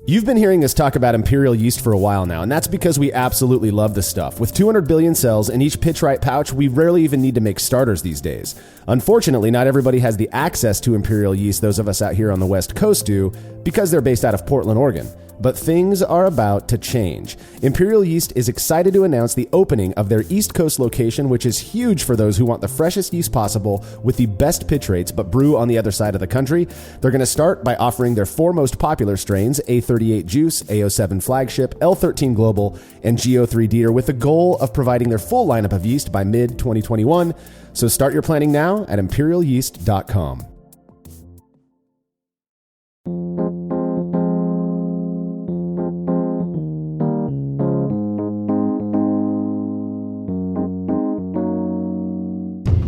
You've been hearing us talk about Imperial yeast for a while now, and that's because we absolutely love this stuff. With 200 billion cells in each pitch-right pouch, we rarely even need to make starters these days. Unfortunately, not everybody has the access to Imperial yeast those of us out here on the West Coast do, because they're based out of Portland, Oregon. But things are about to change. Imperial Yeast is excited to announce the opening of their East Coast location, which is huge for those who want the freshest yeast possible with the best pitch rates, but brew on the other side of the country. They're going to start by offering their four most popular strains, A38 Juice, A07 Flagship, L13 Global, and GO3 Dieter, with the goal of providing their full lineup of yeast by mid-2021. So start your planning now at imperialyeast.com.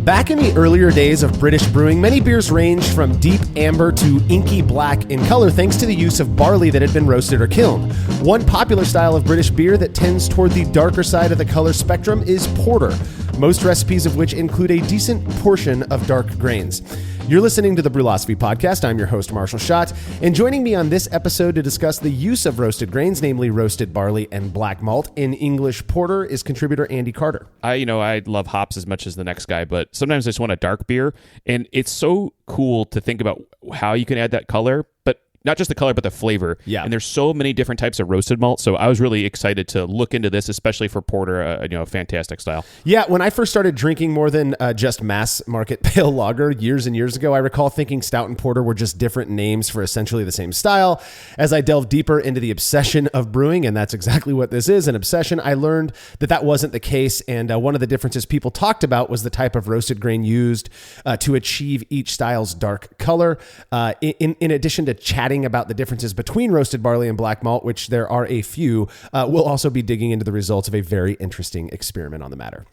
Back in the earlier days of British brewing, many beers ranged from deep amber to inky black in color thanks to the use of barley that had been roasted or kilned. One popular style of British beer that tends toward the darker side of the color spectrum is porter, most recipes of which include a decent portion of dark grains. You're listening to the Brewlosophy Podcast. I'm your host, Marshall Schott, and joining me on this episode to discuss the use of roasted grains, namely roasted barley and black malt, in English porter is contributor Andy Carter. I love hops as much as the next guy, but sometimes I just want a dark beer, and it's so cool to think about how you can add that color, but not just the color, but the flavor. Yeah. And there's so many different types of roasted malt. So I was really excited to look into this, especially for porter, a fantastic style. Yeah. When I first started drinking more than just mass market pale lager years and years ago, I recall thinking stout and porter were just different names for essentially the same style. As I delved deeper into the obsession of brewing, and that's exactly what this is, an obsession, I learned that wasn't the case. And one of the differences people talked about was the type of roasted grain used to achieve each style's dark color. In addition to chatting about the differences between roasted barley and black malt, which there are a few, we'll also be digging into the results of a very interesting experiment on the matter.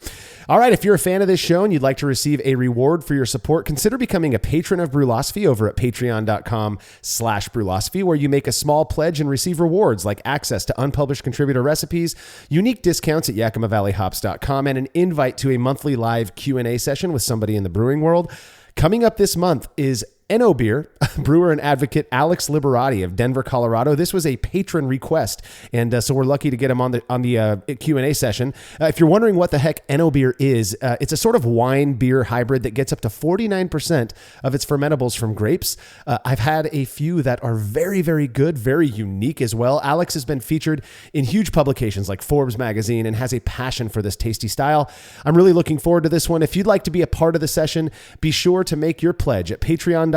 All right, if you're a fan of this show and you'd like to receive a reward for your support, consider becoming a patron of Brewlosophy over at patreon.com/Brewlosophy, where you make a small pledge and receive rewards like access to unpublished contributor recipes, unique discounts at YakimaValleyHops.com, and an invite to a monthly live Q&A session with somebody in the brewing world. Coming up this month is NO Beer, brewer and advocate Alex Liberati of Denver, Colorado. This was a patron request, and so we're lucky to get him on the Q&A session. If you're wondering what the heck NO Beer is, it's a sort of wine beer hybrid that gets up to 49% of its fermentables from grapes. I've had a few that are very, very good, very unique as well. Alex has been featured in huge publications like Forbes magazine and has a passion for this tasty style. I'm really looking forward to this one. If you'd like to be a part of the session, be sure to make your pledge at patreon.com/Brewlosophy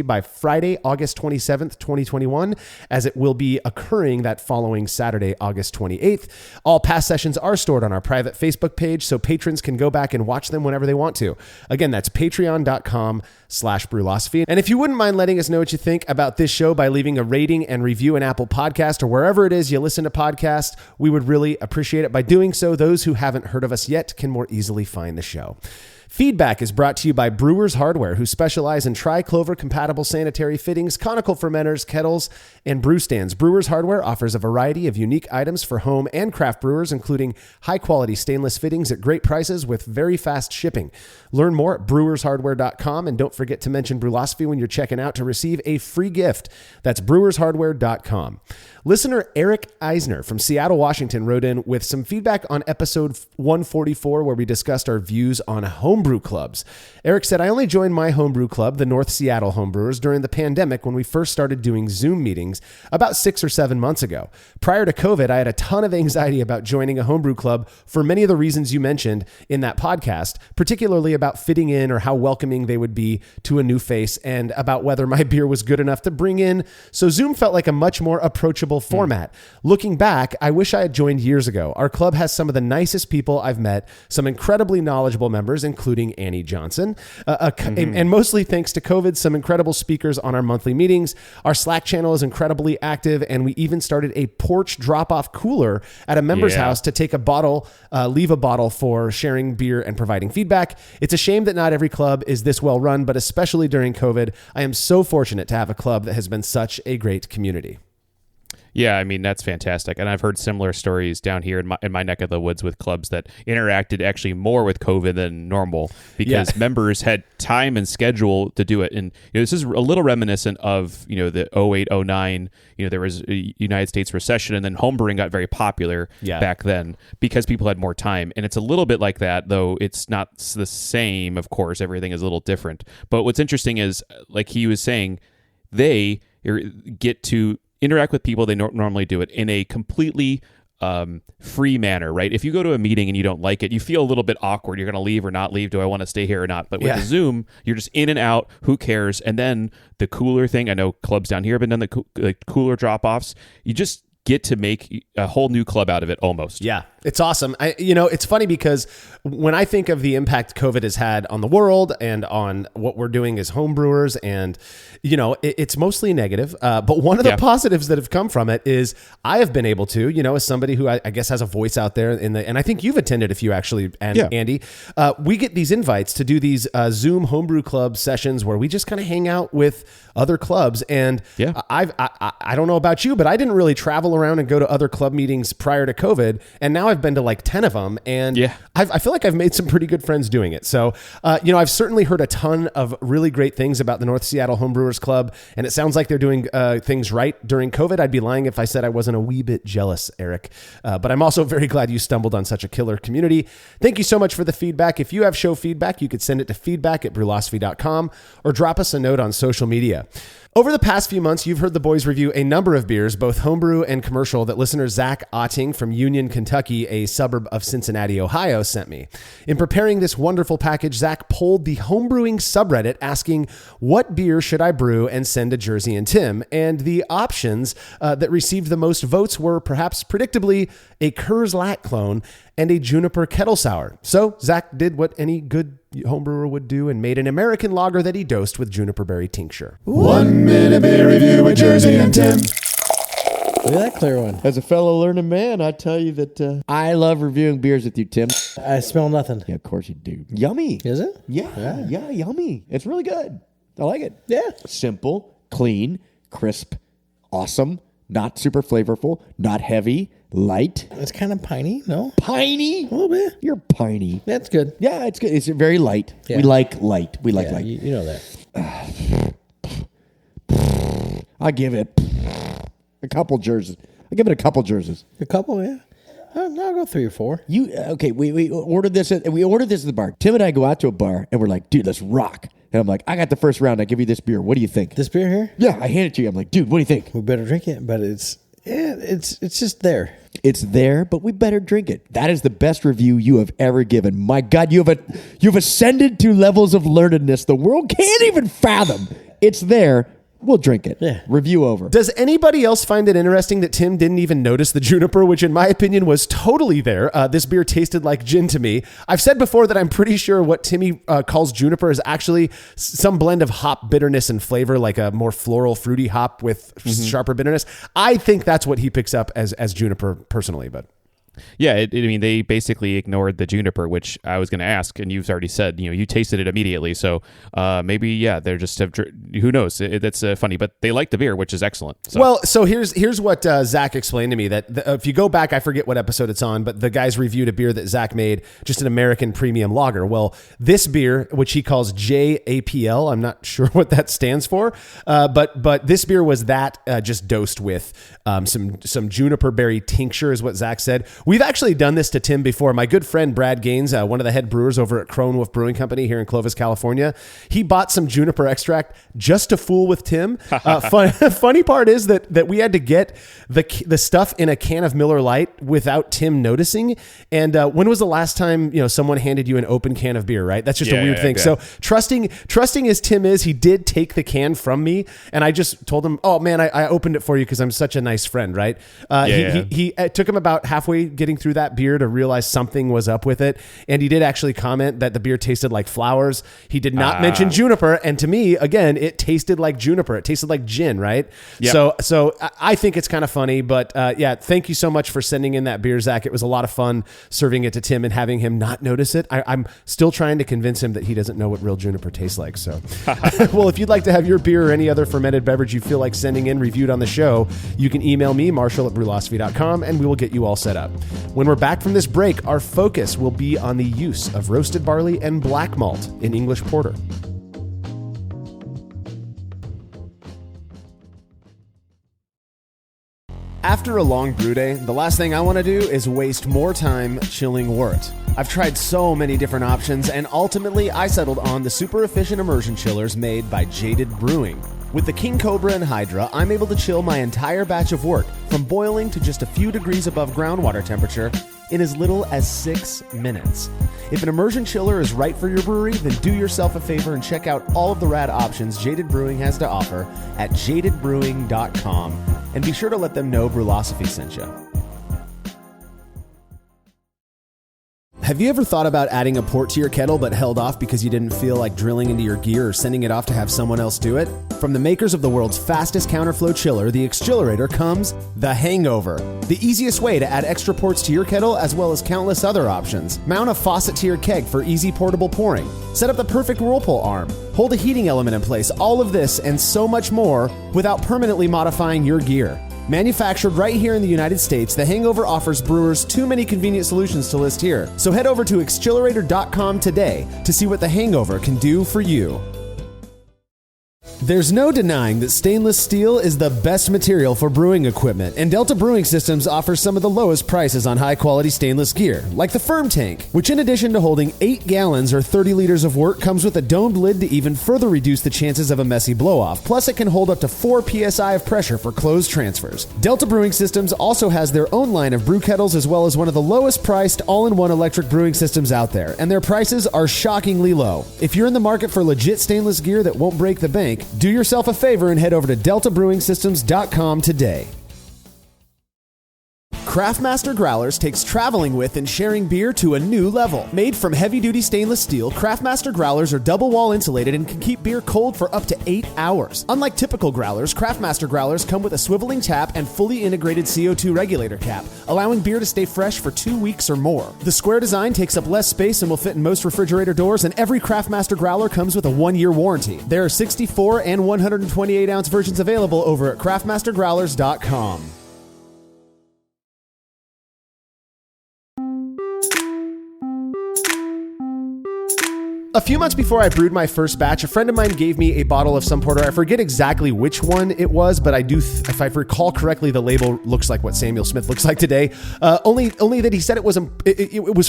by Friday, August 27th, 2021, as it will be occurring that following Saturday, August 28th. All past sessions are stored on our private Facebook page, so patrons can go back and watch them whenever they want to. Again, that's patreon.com/Brewlosophy. And if you wouldn't mind letting us know what you think about this show by leaving a rating and review in Apple Podcast or wherever it is you listen to podcasts, we would really appreciate it. By doing so, those who haven't heard of us yet can more easily find the show. Feedback is brought to you by Brewers Hardware, who specialize in tri-clover compatible sanitary fittings, conical fermenters, kettles, and brew stands. Brewers Hardware offers a variety of unique items for home and craft brewers, including high-quality stainless fittings at great prices with very fast shipping. Learn more at brewershardware.com, and don't forget to mention Brewlosophy when you're checking out to receive a free gift. That's brewershardware.com. Listener Eric Eisner from Seattle, Washington wrote in with some feedback on episode 144, where we discussed our views on homebrew clubs. Eric said, I only joined my homebrew club, the North Seattle Homebrewers, during the pandemic when we first started doing Zoom meetings about 6 or 7 months ago. Prior to COVID, I had a ton of anxiety about joining a homebrew club for many of the reasons you mentioned in that podcast, particularly about fitting in or how welcoming they would be to a new face and about whether my beer was good enough to bring in. So Zoom felt like a much more approachable format. Looking back, I wish I had joined years ago. Our club has some of the nicest people I've met, some incredibly knowledgeable members, including Annie Johnson, and mostly thanks to COVID, some incredible speakers on our monthly meetings. Our Slack channel is incredibly active, and we even started a porch drop-off cooler at a member's house to take a bottle, leave a bottle for sharing beer and providing feedback. It's a shame that not every club is this well run, but especially during COVID, I am so fortunate to have a club that has been such a great community. Yeah, I mean, that's fantastic. And I've heard similar stories down here in my neck of the woods with clubs that interacted actually more with COVID than normal because members had time and schedule to do it. And this is a little reminiscent of, the 08, 09, there was a United States recession, and then homebrewing got very popular back then because people had more time. And it's a little bit like that, though it's not the same, of course. Everything is a little different. But what's interesting is, like he was saying, they get to interact with people they normally do it in a completely free manner, right? If you go to a meeting and you don't like it, you feel a little bit awkward. You're going to leave or not leave. Do I want to stay here or not? But with the Zoom, you're just in and out. Who cares? And then the cooler thing, I know clubs down here have been done the cooler drop-offs. You just get to make a whole new club out of it almost. Yeah, it's awesome. It's funny because when I think of the impact COVID has had on the world and on what we're doing as home brewers, and it's mostly negative. But one of the positives that have come from it is I have been able to, as somebody who I guess has a voice out there and I think you've attended a few actually, Andy. We get these invites to do these Zoom homebrew club sessions where we just kind of hang out with other clubs. And I don't know about you, but I didn't really travel around and go to other club meetings prior to COVID. And now I've been to like 10 of them. And I feel like I've made some pretty good friends doing it. So, I've certainly heard a ton of really great things about the North Seattle Homebrewers Club. And it sounds like they're doing things right during COVID. I'd be lying if I said I wasn't a wee bit jealous, Eric. But I'm also very glad you stumbled on such a killer community. Thank you so much for the feedback. If you have show feedback, you could send it to feedback@brewlosophy.com or drop us a note on social media. Over the past few months, you've heard the boys review a number of beers, both homebrew and commercial, that listener Zach Otting from Union, Kentucky, a suburb of Cincinnati, Ohio, sent me. In preparing this wonderful package, Zach polled the homebrewing subreddit asking, what beer should I brew and send to Jersey and Tim? And the options that received the most votes were, perhaps predictably, a Coors Lat clone and a Juniper Kettle Sour. So Zach did what any good homebrewer would do and made an American lager that he dosed with juniper berry tincture. 1 minute beer review with Jersey and Tim. Look at that clear one. As a fellow learning man, I tell you that I love reviewing beers with you, Tim. I smell nothing. Yeah, of course you do. Yummy. Is it? Yeah, yummy. It's really good. I like it. Yeah. Simple, clean, crisp, awesome, not super flavorful, not heavy, light. It's kind of piney, no? Piney? A little bit. You're piney. That's good. Yeah, it's good. It's very light. Yeah. We like light. We like light. You know that. I give it a couple jerseys. I give it a couple jerseys. A couple, yeah. I'll go 3 or 4. Okay? We ordered this. We ordered this at the bar. Tim and I go out to a bar and we're like, dude, let's rock. And I'm like, I got the first round. I give you this beer. What do you think? This beer here? Yeah, I hand it to you. I'm like, dude, what do you think? We better drink it, but it's just there. It's there, but we better drink it. That is the best review you have ever given. My God, you've ascended to levels of learnedness the world can't even fathom. It's there. We'll drink it. Yeah. Review over. Does anybody else find it interesting that Tim didn't even notice the juniper, which in my opinion was totally there? This beer tasted like gin to me. I've said before that I'm pretty sure what Timmy calls juniper is actually some blend of hop bitterness and flavor, like a more floral, fruity hop with sharper bitterness. I think that's what he picks up as juniper personally, but... Yeah, I mean, they basically ignored the juniper, which I was going to ask, and you've already said, you tasted it immediately. So maybe, they're just, who knows? That's funny, but they like the beer, which is excellent. So. Well, so here's what Zach explained to me, that if you go back, I forget what episode it's on, but the guys reviewed a beer that Zach made, just an American premium lager. Well, this beer, which he calls JAPL, I'm not sure what that stands for, but this beer was that just dosed with some juniper berry tincture is what Zach said. We've actually done this to Tim before. My good friend Brad Gaines, one of the head brewers over at Crone Wolf Brewing Company here in Clovis, California, he bought some juniper extract just to fool with Tim. Funny part is that we had to get the stuff in a can of Miller Lite without Tim noticing. And when was the last time someone handed you an open can of beer? Right, that's just a weird thing. Yeah. So trusting as Tim is, he did take the can from me, and I just told him, "Oh man, I opened it for you because I'm such a nice friend." Right? He took him about halfway getting through that beer to realize something was up with it. And he did actually comment that the beer tasted like flowers. He did not mention juniper. And to me, again, it tasted like juniper. It tasted like gin, right? Yep. So I think it's kind of funny. But yeah, thank you so much for sending in that beer, Zach. It was a lot of fun serving it to Tim and having him not notice it. I'm still trying to convince him that he doesn't know what real juniper tastes like. So, well, if you'd like to have your beer or any other fermented beverage you feel like sending in reviewed on the show, you can email me, marshall@brewlosophy.com, and we will get you all set up. When we're back from this break, our focus will be on the use of roasted barley and black malt in English porter. After a long brew day, the last thing I want to do is waste more time chilling wort. I've tried so many different options, and ultimately I settled on the super efficient immersion chillers made by Jaded Brewing. With the King Cobra and Hydra, I'm able to chill my entire batch of wort from boiling to just a few degrees above groundwater temperature in as little as 6 minutes. If an immersion chiller is right for your brewery, then do yourself a favor and check out all of the rad options Jaded Brewing has to offer at jadedbrewing.com, and be sure to let them know Brewlosophy sent you. Have you ever thought about adding a port to your kettle but held off because you didn't feel like drilling into your gear or sending it off to have someone else do it? From the makers of the world's fastest counterflow chiller, the Xchillerator, comes the Hangover, the easiest way to add extra ports to your kettle as well as countless other options. Mount a faucet to your keg for easy portable pouring. Set up the perfect whirlpool arm. Hold a heating element in place. All of this and so much more without permanently modifying your gear. Manufactured right here in the United States, the Hangover offers brewers too many convenient solutions to list here. So head over to xchillerator.com today to see what the Hangover can do for you. There's no denying that stainless steel is the best material for brewing equipment, and Delta Brewing Systems offers some of the lowest prices on high-quality stainless gear, like the Firm Tank, which in addition to holding 8 gallons or 30 liters of wort, comes with a domed lid to even further reduce the chances of a messy blow-off. Plus, it can hold up to 4 psi of pressure for closed transfers. Delta Brewing Systems also has their own line of brew kettles, as well as one of the lowest-priced all-in-one electric brewing systems out there, and their prices are shockingly low. If you're in the market for legit stainless gear that won't break the bank, do yourself a favor and head over to deltabrewingsystems.com today. Craftmaster Growlers takes traveling with and sharing beer to a new level. Made from heavy-duty stainless steel, Craftmaster Growlers are double-wall insulated and can keep beer cold for up to 8 hours. Unlike typical growlers, Craftmaster Growlers come with a swiveling tap and fully integrated CO2 regulator cap, allowing beer to stay fresh for 2 weeks or more. The square design takes up less space and will fit in most refrigerator doors, and every Craftmaster Growler comes with a 1-year warranty. There are 64 and 128-ounce versions available over at craftmastergrowlers.com. A few months before I brewed my first batch, a friend of mine gave me a bottle of some porter. I forget exactly which one it was, but I do, if I recall correctly, the label looks like what Samuel Smith looks like today. Only that he said it was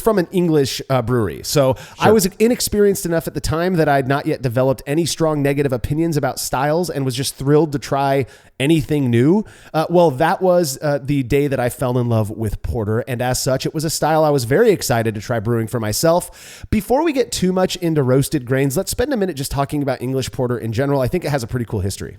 from an English brewery. So sure. I was inexperienced enough at the time that I'd not yet developed any strong negative opinions about styles and was just thrilled to try anything new. Well, that was the day that I fell in love with porter, and as such, it was a style I was very excited to try brewing for myself. Before we get too much into roasted grains, let's spend a minute just talking about English porter in general. I think it has a pretty cool history.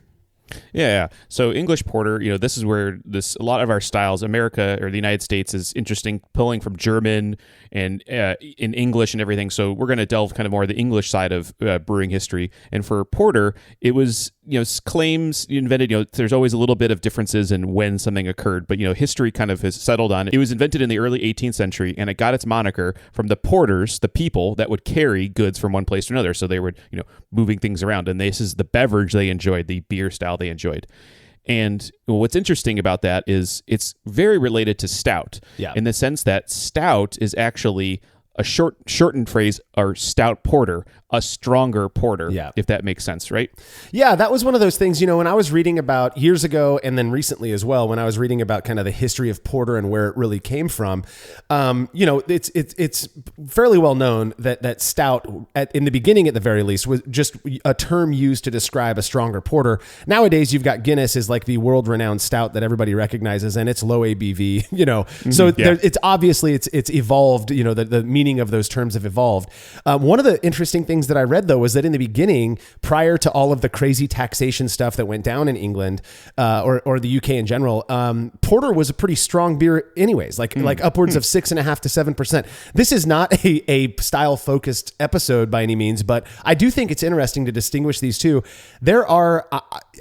Yeah. So English porter, this is where a lot of our styles, America or the United States, is interesting, pulling from German and in English and everything. So we're going to delve kind of more the English side of brewing history. And for porter, it was claims invented. There's always a little bit of differences in when something occurred, but history kind of has settled on it. It was invented in the early 18th century, and it got its moniker from the porters, the people that would carry goods from one place to another. So they were moving things around, and this is the beverage they enjoyed, the beer style they enjoyed. And what's interesting about that is it's very related to stout, in the sense that stout is actually a shortened phrase, or stout porter, a stronger porter, if that makes sense, right? Yeah, that was one of those things, when I was reading about years ago, and then recently as well, when I was reading about kind of the history of porter and where it really came from, it's fairly well known that stout, in the beginning at the very least, was just a term used to describe a stronger porter. Nowadays, you've got Guinness is like the world-renowned stout that everybody recognizes, and it's low ABV, So it's obviously, it's evolved, the meaning of those terms have evolved. One of the interesting things things that I read though was that in the beginning, prior to all of the crazy taxation stuff that went down in England or the UK in general, porter was a pretty strong beer, anyways. Like upwards of 6.5% to 7%. This is not a style focused episode by any means, but I do think it's interesting to distinguish these two.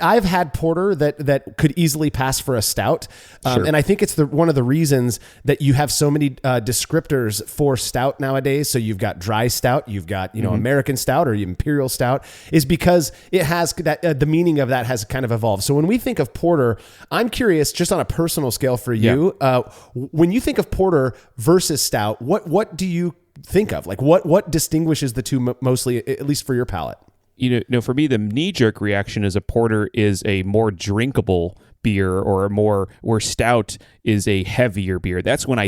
I've had porter that could easily pass for a stout, and I think it's one of the reasons that you have so many descriptors for stout nowadays. So you've got dry stout, you've got American stout or imperial stout, is because it has that the meaning of that has kind of evolved. So when we think of porter, I'm curious, just on a personal scale for you, when you think of porter versus stout, what do you think of? Like what distinguishes the two mostly, at least for your palate? For me, the knee-jerk reaction is a porter is a more drinkable beer, where stout is a heavier beer. That's when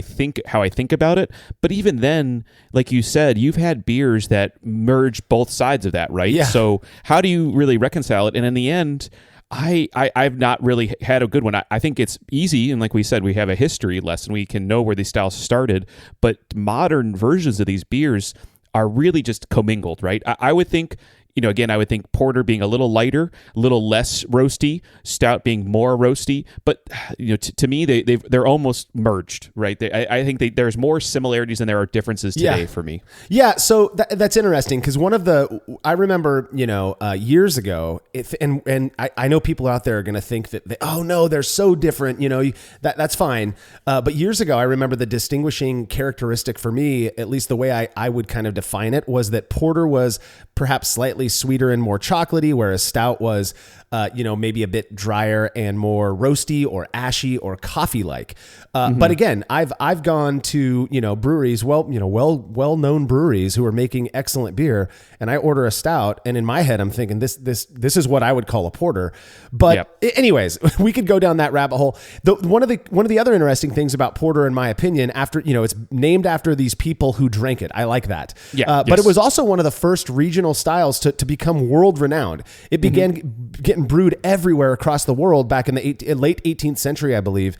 how I think about it. But even then, like you said, you've had beers that merge both sides of that, right? Yeah. So how do you really reconcile it? And in the end, I've not really had a good one. I think it's easy, and like we said, we have a history lesson. We can know where these styles started, but modern versions of these beers are really just commingled, right? I would think, again, I would think porter being a little lighter, a little less roasty, stout being more roasty. But to me, they're almost merged, right? I think there's more similarities than there are differences today for me. Yeah, so that's interesting because I remember years ago, and I know people out there are going to think that oh no, they're so different. That's fine. But years ago, I remember the distinguishing characteristic for me, at least the way I would kind of define it, was that porter was perhaps slightly sweeter and more chocolatey, whereas stout was, maybe a bit drier and more roasty or ashy or coffee-like. But again, I've gone to breweries, well-known breweries who are making excellent beer, and I order a stout, and in my head I'm thinking this is what I would call a porter. But anyways, we could go down that rabbit hole. One of the other interesting things about porter, in my opinion, after it's named after these people who drank it. I like that. But it was also one of the first regional styles to become world renowned. It began getting brewed everywhere across the world back in the late 18th century, I believe.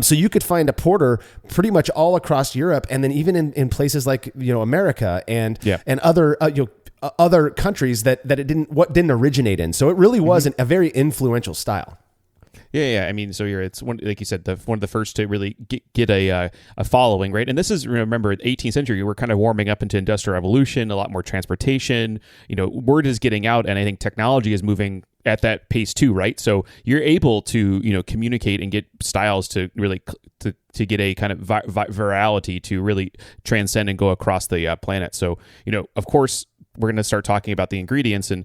So you could find a porter pretty much all across Europe, and then even in places like America and other other countries that it didn't originate in. So it really was a very influential style. Yeah. I mean, so it's one, like you said, one of the first to really get a following, right? And this is, remember, the 18th century, we're kind of warming up into industrial revolution, a lot more transportation, word is getting out, and I think technology is moving at that pace too, right? So you're able to, communicate and get styles to really to get a kind of virality to really transcend and go across the planet. So, of course, we're going to start talking about the ingredients, and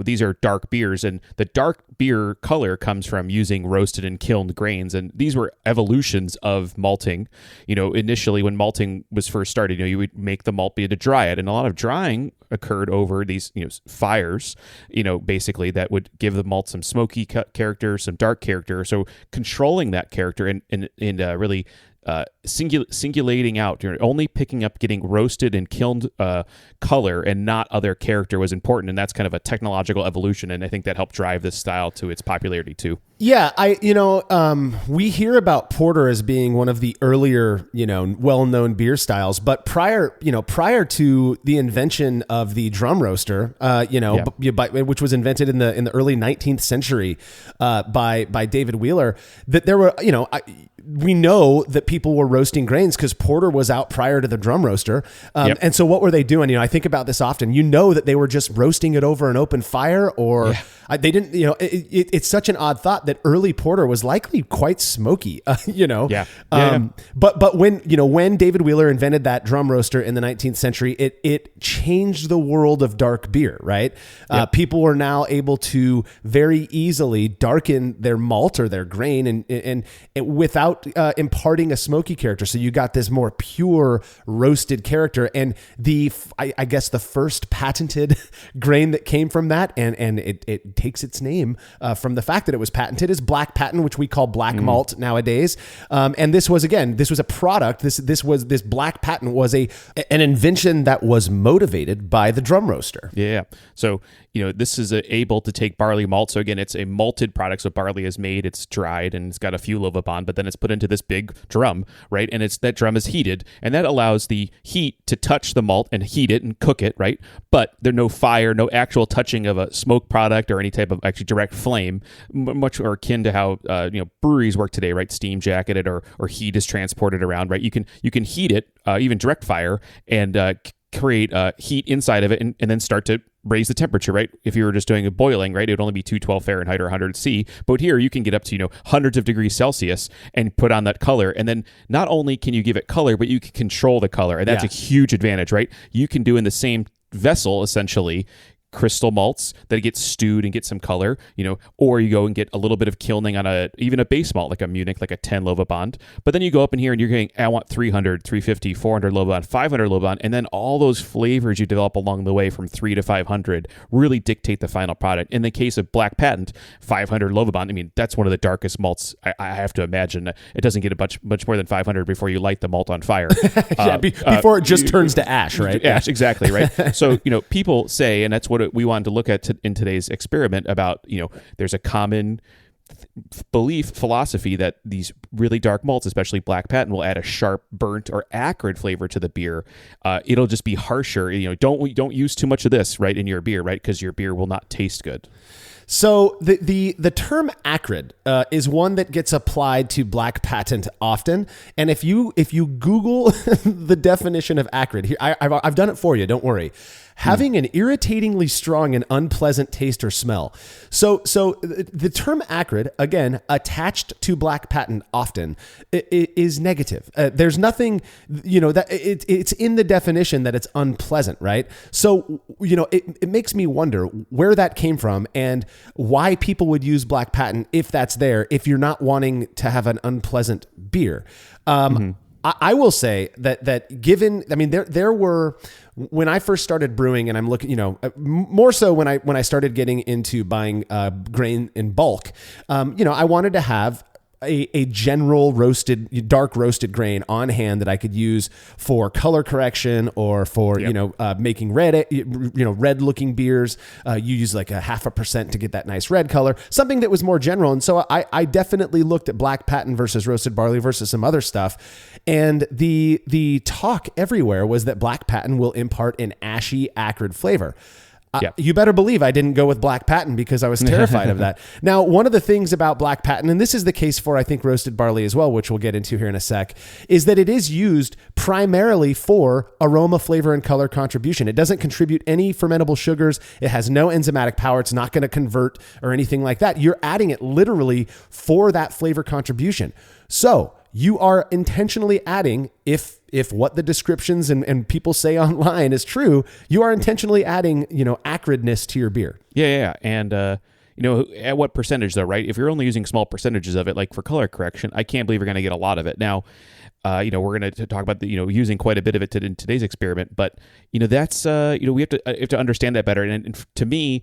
these are dark beers, and the dark beer color comes from using roasted and kilned grains, and these were evolutions of malting. Initially when malting was first started, you would make the malt be to dry it, and a lot of drying occurred over these fires, basically that would give the malt some smoky character, some dark character. So controlling that character and really singulating out, only picking up getting roasted and kilned color and not other character was important, and that's kind of a technological evolution, and I think that helped drive this style to its popularity too. Yeah, we hear about porter as being one of the earlier, well-known beer styles, but prior to the invention of the drum roaster, which was invented in the early 19th century by David Wheeler, that there were, we know that people were roasting grains because porter was out prior to the drum roaster. And so what were they doing? I think about this often. That they were just roasting it over an open fire, or they didn't, it's such an odd thought that early porter was likely quite smoky, But when David Wheeler invented that drum roaster in the 19th century, it changed the world of dark beer, right? People were now able to very easily darken their malt or their grain and without imparting a smoky character. So you got this more pure roasted character, and I guess the first patented grain that came from that, and it takes its name from the fact that it was patented patented is black patent, which we call black malt nowadays. And this was a product. This black patent was an invention that was motivated by the drum roaster. Yeah. So, this is able to take barley malt. So again, it's a malted product. So barley is made, it's dried, and it's got a few Lovabond, but then it's put into this big drum, right? And that drum is heated, and that allows the heat to touch the malt and heat it and cook it, right? But there's no fire, no actual touching of a smoke product or any type of actually direct flame, much more akin to how breweries work today, right? Steam jacketed or heat is transported around, right? You can heat it, even direct fire, and create heat inside of it and then start to raise the temperature, right? If you were just doing a boiling, right, it would only be 212 Fahrenheit or 100 C. But here you can get up to, hundreds of degrees Celsius and put on that color. And then not only can you give it color, but you can control the color. And that's a huge advantage, right? You can do in the same vessel, essentially, crystal malts that get stewed and get some color, or you go and get a little bit of kilning on even a base malt like a Munich, like a 10 Lovabond. But then you go up in here and you're getting, I want 300, 350, 400 Lovabond, 500 Lovabond, and then all those flavors you develop along the way from 3 to 500 really dictate the final product. In the case of black patent, 500 Lovabond, I mean, that's one of the darkest malts I have to imagine. It doesn't get much more than 500 before you light the malt on fire. Before it just turns to ash, right? Ash, exactly, right? So, people say, and that's what we wanted to look at in today's experiment about, there's a common philosophy that these really dark malts, especially black patent, will add a sharp, burnt, or acrid flavor to the beer. It'll just be harsher. Don't use too much of this, right, in your beer, right, because your beer will not taste good. So the term acrid is one that gets applied to black patent often, and if you Google the definition of acrid, here I've done it for you. Don't worry. Having an irritatingly strong and unpleasant taste or smell. So the term acrid, again, attached to black patent often, is negative. There's nothing, that it's in the definition that it's unpleasant, right? So, it makes me wonder where that came from and why people would use black patent if that's there, if you're not wanting to have an unpleasant beer. I will say that given, I mean, there were, when I first started brewing, and I'm looking, more so when I started getting into buying grain in bulk, I wanted to have a general dark roasted grain on hand that I could use for color correction or for, making red looking beers. You use like a 0.5% to get that nice red color, something that was more general. And so I definitely looked at black patent versus roasted barley versus some other stuff. And the talk everywhere was that black patent will impart an ashy, acrid flavor. You better believe I didn't go with black patent because I was terrified of that. Now, one of the things about black patent, and this is the case for, I think, roasted barley as well, which we'll get into here in a sec, is that it is used primarily for aroma, flavor, and color contribution. It doesn't contribute any fermentable sugars. It has no enzymatic power. It's not going to convert or anything like that. You're adding it literally for that flavor contribution. So you are intentionally adding, if what the descriptions and people say online is true, you are intentionally adding, acridness to your beer. Yeah. And, at what percentage though, right? If you're only using small percentages of it, like for color correction, I can't believe you're going to get a lot of it. Now, we're going to talk about using quite a bit of it in today's experiment, but, that's, we have to understand that better. And to me,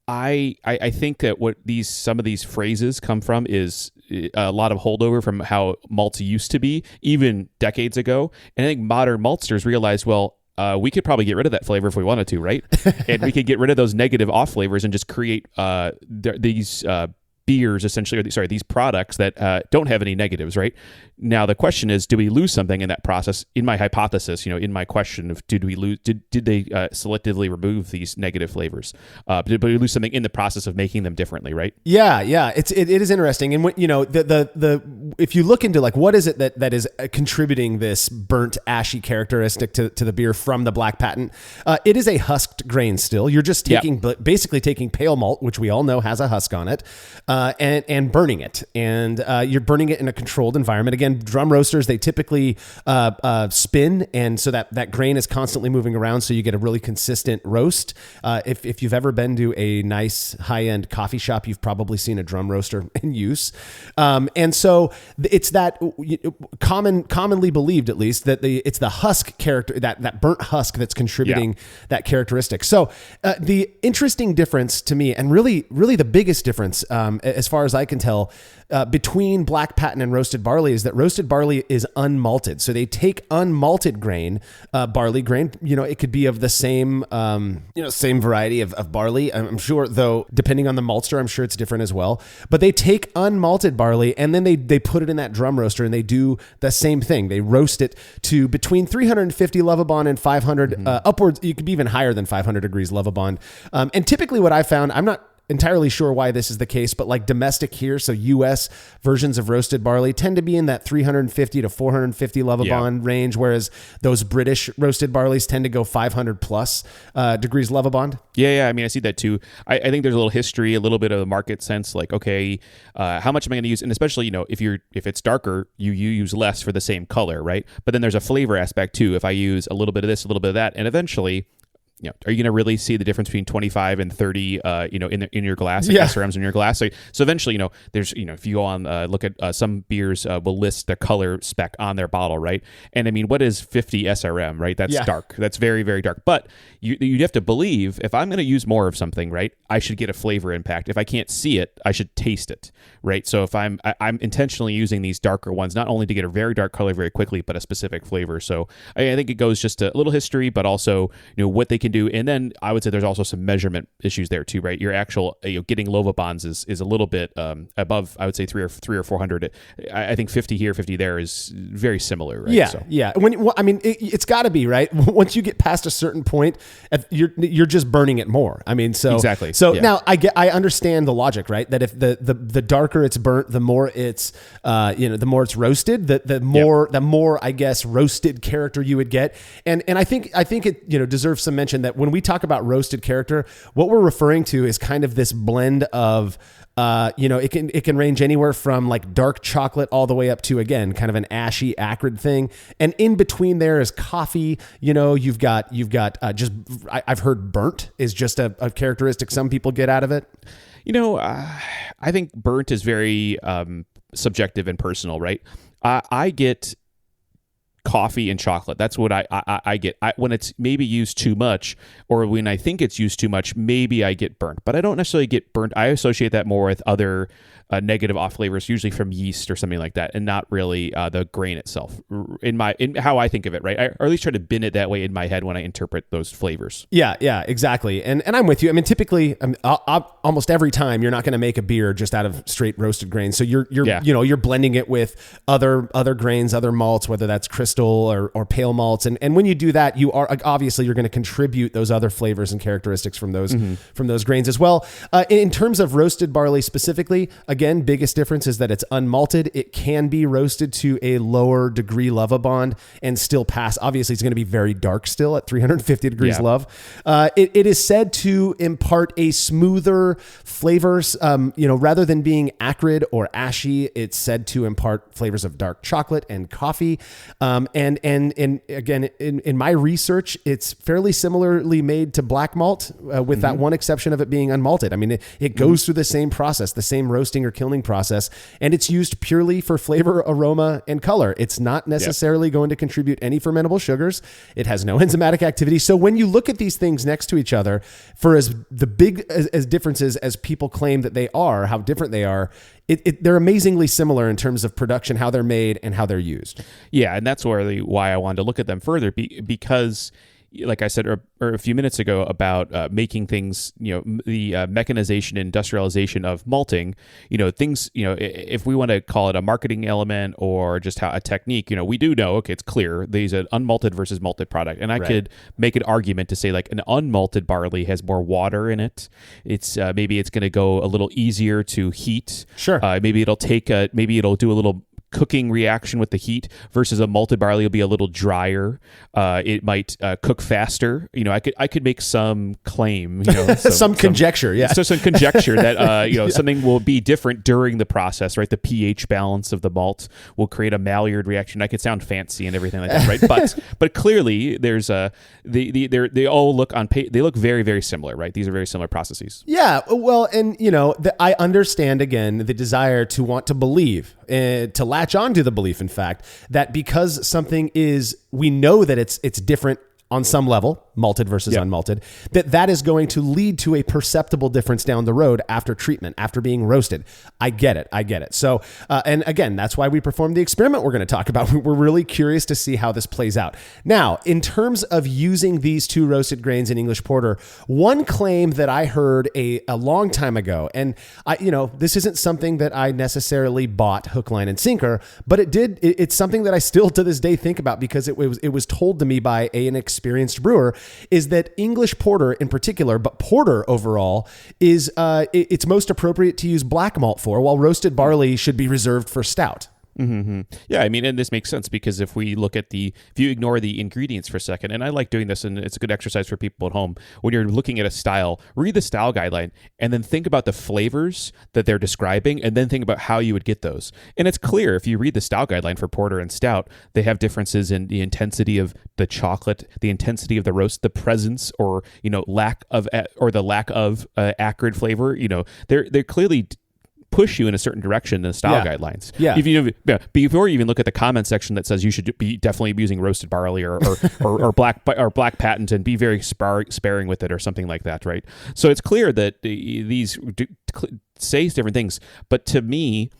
I think that what some of these phrases come from is a lot of holdover from how malts used to be, even decades ago. And I think modern maltsters realized, we could probably get rid of that flavor if we wanted to, right? And we could get rid of those negative off flavors and just create these beers, essentially, these products that don't have any negatives, right? Now, the question is, do we lose something in that process? In my hypothesis, in my question of did they selectively remove these negative flavors? Did we lose something in the process of making them differently, right? Yeah. It is interesting. And if you look into like, what is it that is contributing this burnt, ashy characteristic to the beer from the black patent? It is a husked grain still. You're just basically taking pale malt, which we all know has a husk on it, and burning it. And you're burning it in a controlled environment. Again, drum roasters, they typically spin, and so that grain is constantly moving around, so you get a really consistent roast. If you've ever been to a nice high-end coffee shop, you've probably seen a drum roaster in use. And so it's that commonly believed, at least, that it's the husk character, that burnt husk that's contributing that characteristic. So the interesting difference to me, and really the biggest difference, as far as I can tell, between black patent and roasted barley is that roasted barley is unmalted. So they take unmalted grain, barley grain. It could be of the same, same variety of barley. I'm sure, though, depending on the maltster, I'm sure it's different as well. But they take unmalted barley and then they put it in that drum roaster and they do the same thing. They roast it to between 350 Lovibond and 500, upwards. You could be even higher than 500 degrees Lovibond. And typically what I found, I'm not entirely sure why this is the case, but like domestic here, so US versions of roasted barley tend to be in that 350 to 450 Lovibond range, whereas those British roasted barleys tend to go 500 plus degrees Lovibond. Yeah. I mean, I see that too. I think there's a little history, a little bit of a market sense, like, okay, how much am I going to use? And especially, if it's darker, you use less for the same color, right? But then there's a flavor aspect too. If I use a little bit of this, a little bit of that, and eventually, are you going to really see the difference between 25 and 30, in your glass, SRMs in your glass? So eventually, there's, if you go on, look at some beers will list the color spec on their bottle, right? And I mean, what is 50 SRM, right? That's dark. That's very, very dark. But you have to believe if I'm going to use more of something, right, I should get a flavor impact. If I can't see it, I should taste it, right? So if I'm intentionally using these darker ones, not only to get a very dark color very quickly, but a specific flavor. So I think it goes just a little history, but also, what they can do. And then I would say there's also some measurement issues there too, right? Your actual getting Lovibonds is a little bit above, I would say 300 or 400. I think 50 here, 50 there is very similar, right? Yeah. It's got to be, right? Once you get past a certain point, you're just burning it more. I mean, so exactly. So now I understand the logic, right? That if the darker it's burnt, the more it's the more it's roasted, the more I guess roasted character you would get. And I think it deserves some mention that when we talk about roasted character, what we're referring to is kind of this blend of it can range anywhere from like dark chocolate all the way up to, again, kind of an ashy, acrid thing. And in between there is coffee. You've got just, I've heard burnt is just a characteristic some people get out of it. I think burnt is very subjective and personal, right? I get coffee and chocolate. That's what I get. When it's maybe used too much, or when I think it's used too much, maybe I get burnt. But I don't necessarily get burnt. I associate that more with other negative off flavors, usually from yeast or something like that, and not really the grain itself. In how I think of it, right? Or at least try to bin it that way in my head when I interpret those flavors. Yeah, exactly. And I'm with you. I mean, typically, almost every time you're not going to make a beer just out of straight roasted grains. So you're blending it with other grains, other malts, whether that's crystal or pale malts. And when you do that, you are obviously you're going to contribute those other flavors and characteristics from those grains as well. In terms of roasted barley specifically, again, biggest difference is that it's unmalted. It can be roasted to a lower degree Lovibond and still pass. Obviously, it's going to be very dark still at 350 degrees Love. It is said to impart a smoother flavors. Rather than being acrid or ashy, it's said to impart flavors of dark chocolate and coffee. And again, in my research, it's fairly similarly made to black malt, with that one exception of it being unmalted. I mean, it goes through the same process, the same roasting or kilning process, and it's used purely for flavor, aroma, and color. It's not necessarily going to contribute any fermentable sugars. It has no enzymatic activity. So when you look at these things next to each other, for as big as differences as people claim that they are, how different they are, they're amazingly similar in terms of production, how they're made and how they're used. Yeah, and that's why I wanted to look at them further, because like I said or a few minutes ago about making things, the mechanization and industrialization of malting, things, if we want to call it a marketing element or just a technique, we do know, okay, it's clear there's an unmalted versus malted product. And I could make an argument to say like an unmalted barley has more water in it. It's maybe it's going to go a little easier to heat. Sure. Maybe it'll do a little cooking reaction with the heat versus a malted barley will be a little drier. It might cook faster. I could make some claim, some conjecture. Yeah. So some conjecture that, something will be different during the process, right? The pH balance of the malt will create a Maillard reaction. I could sound fancy and everything like that, right? But clearly there's they all look they look very, very similar, right? These are very similar processes. Yeah. Well, and I understand again, the desire to want to believe, to latch on to the belief, in fact, that because something we know that it's different on some level, malted versus unmalted, that is going to lead to a perceptible difference down the road after treatment, after being roasted. I get it. So, and again, that's why we performed the experiment we're going to talk about. We're really curious to see how this plays out. Now, in terms of using these two roasted grains in English porter, one claim that I heard a long time ago, and this isn't something that I necessarily bought hook, line, and sinker, but it's something that I still to this day think about because it was told to me by an experienced brewer, is that English porter in particular, but porter overall, is it's most appropriate to use black malt for, while roasted barley should be reserved for stout. Mm-hmm. Yeah, I mean, and this makes sense because if you ignore the ingredients for a second, and I like doing this, and it's a good exercise for people at home, when you're looking at a style, read the style guideline, and then think about the flavors that they're describing, and then think about how you would get those. And it's clear, if you read the style guideline for porter and stout, they have differences in the intensity of the chocolate, the intensity of the roast, the presence or lack of acrid flavor. They're clearly push you in a certain direction in the style guidelines. Yeah. Before you even look at the comment section that says you should be definitely using roasted barley or black patent, and be very sparing with it or something like that, right? So it's clear that these say different things, but to me,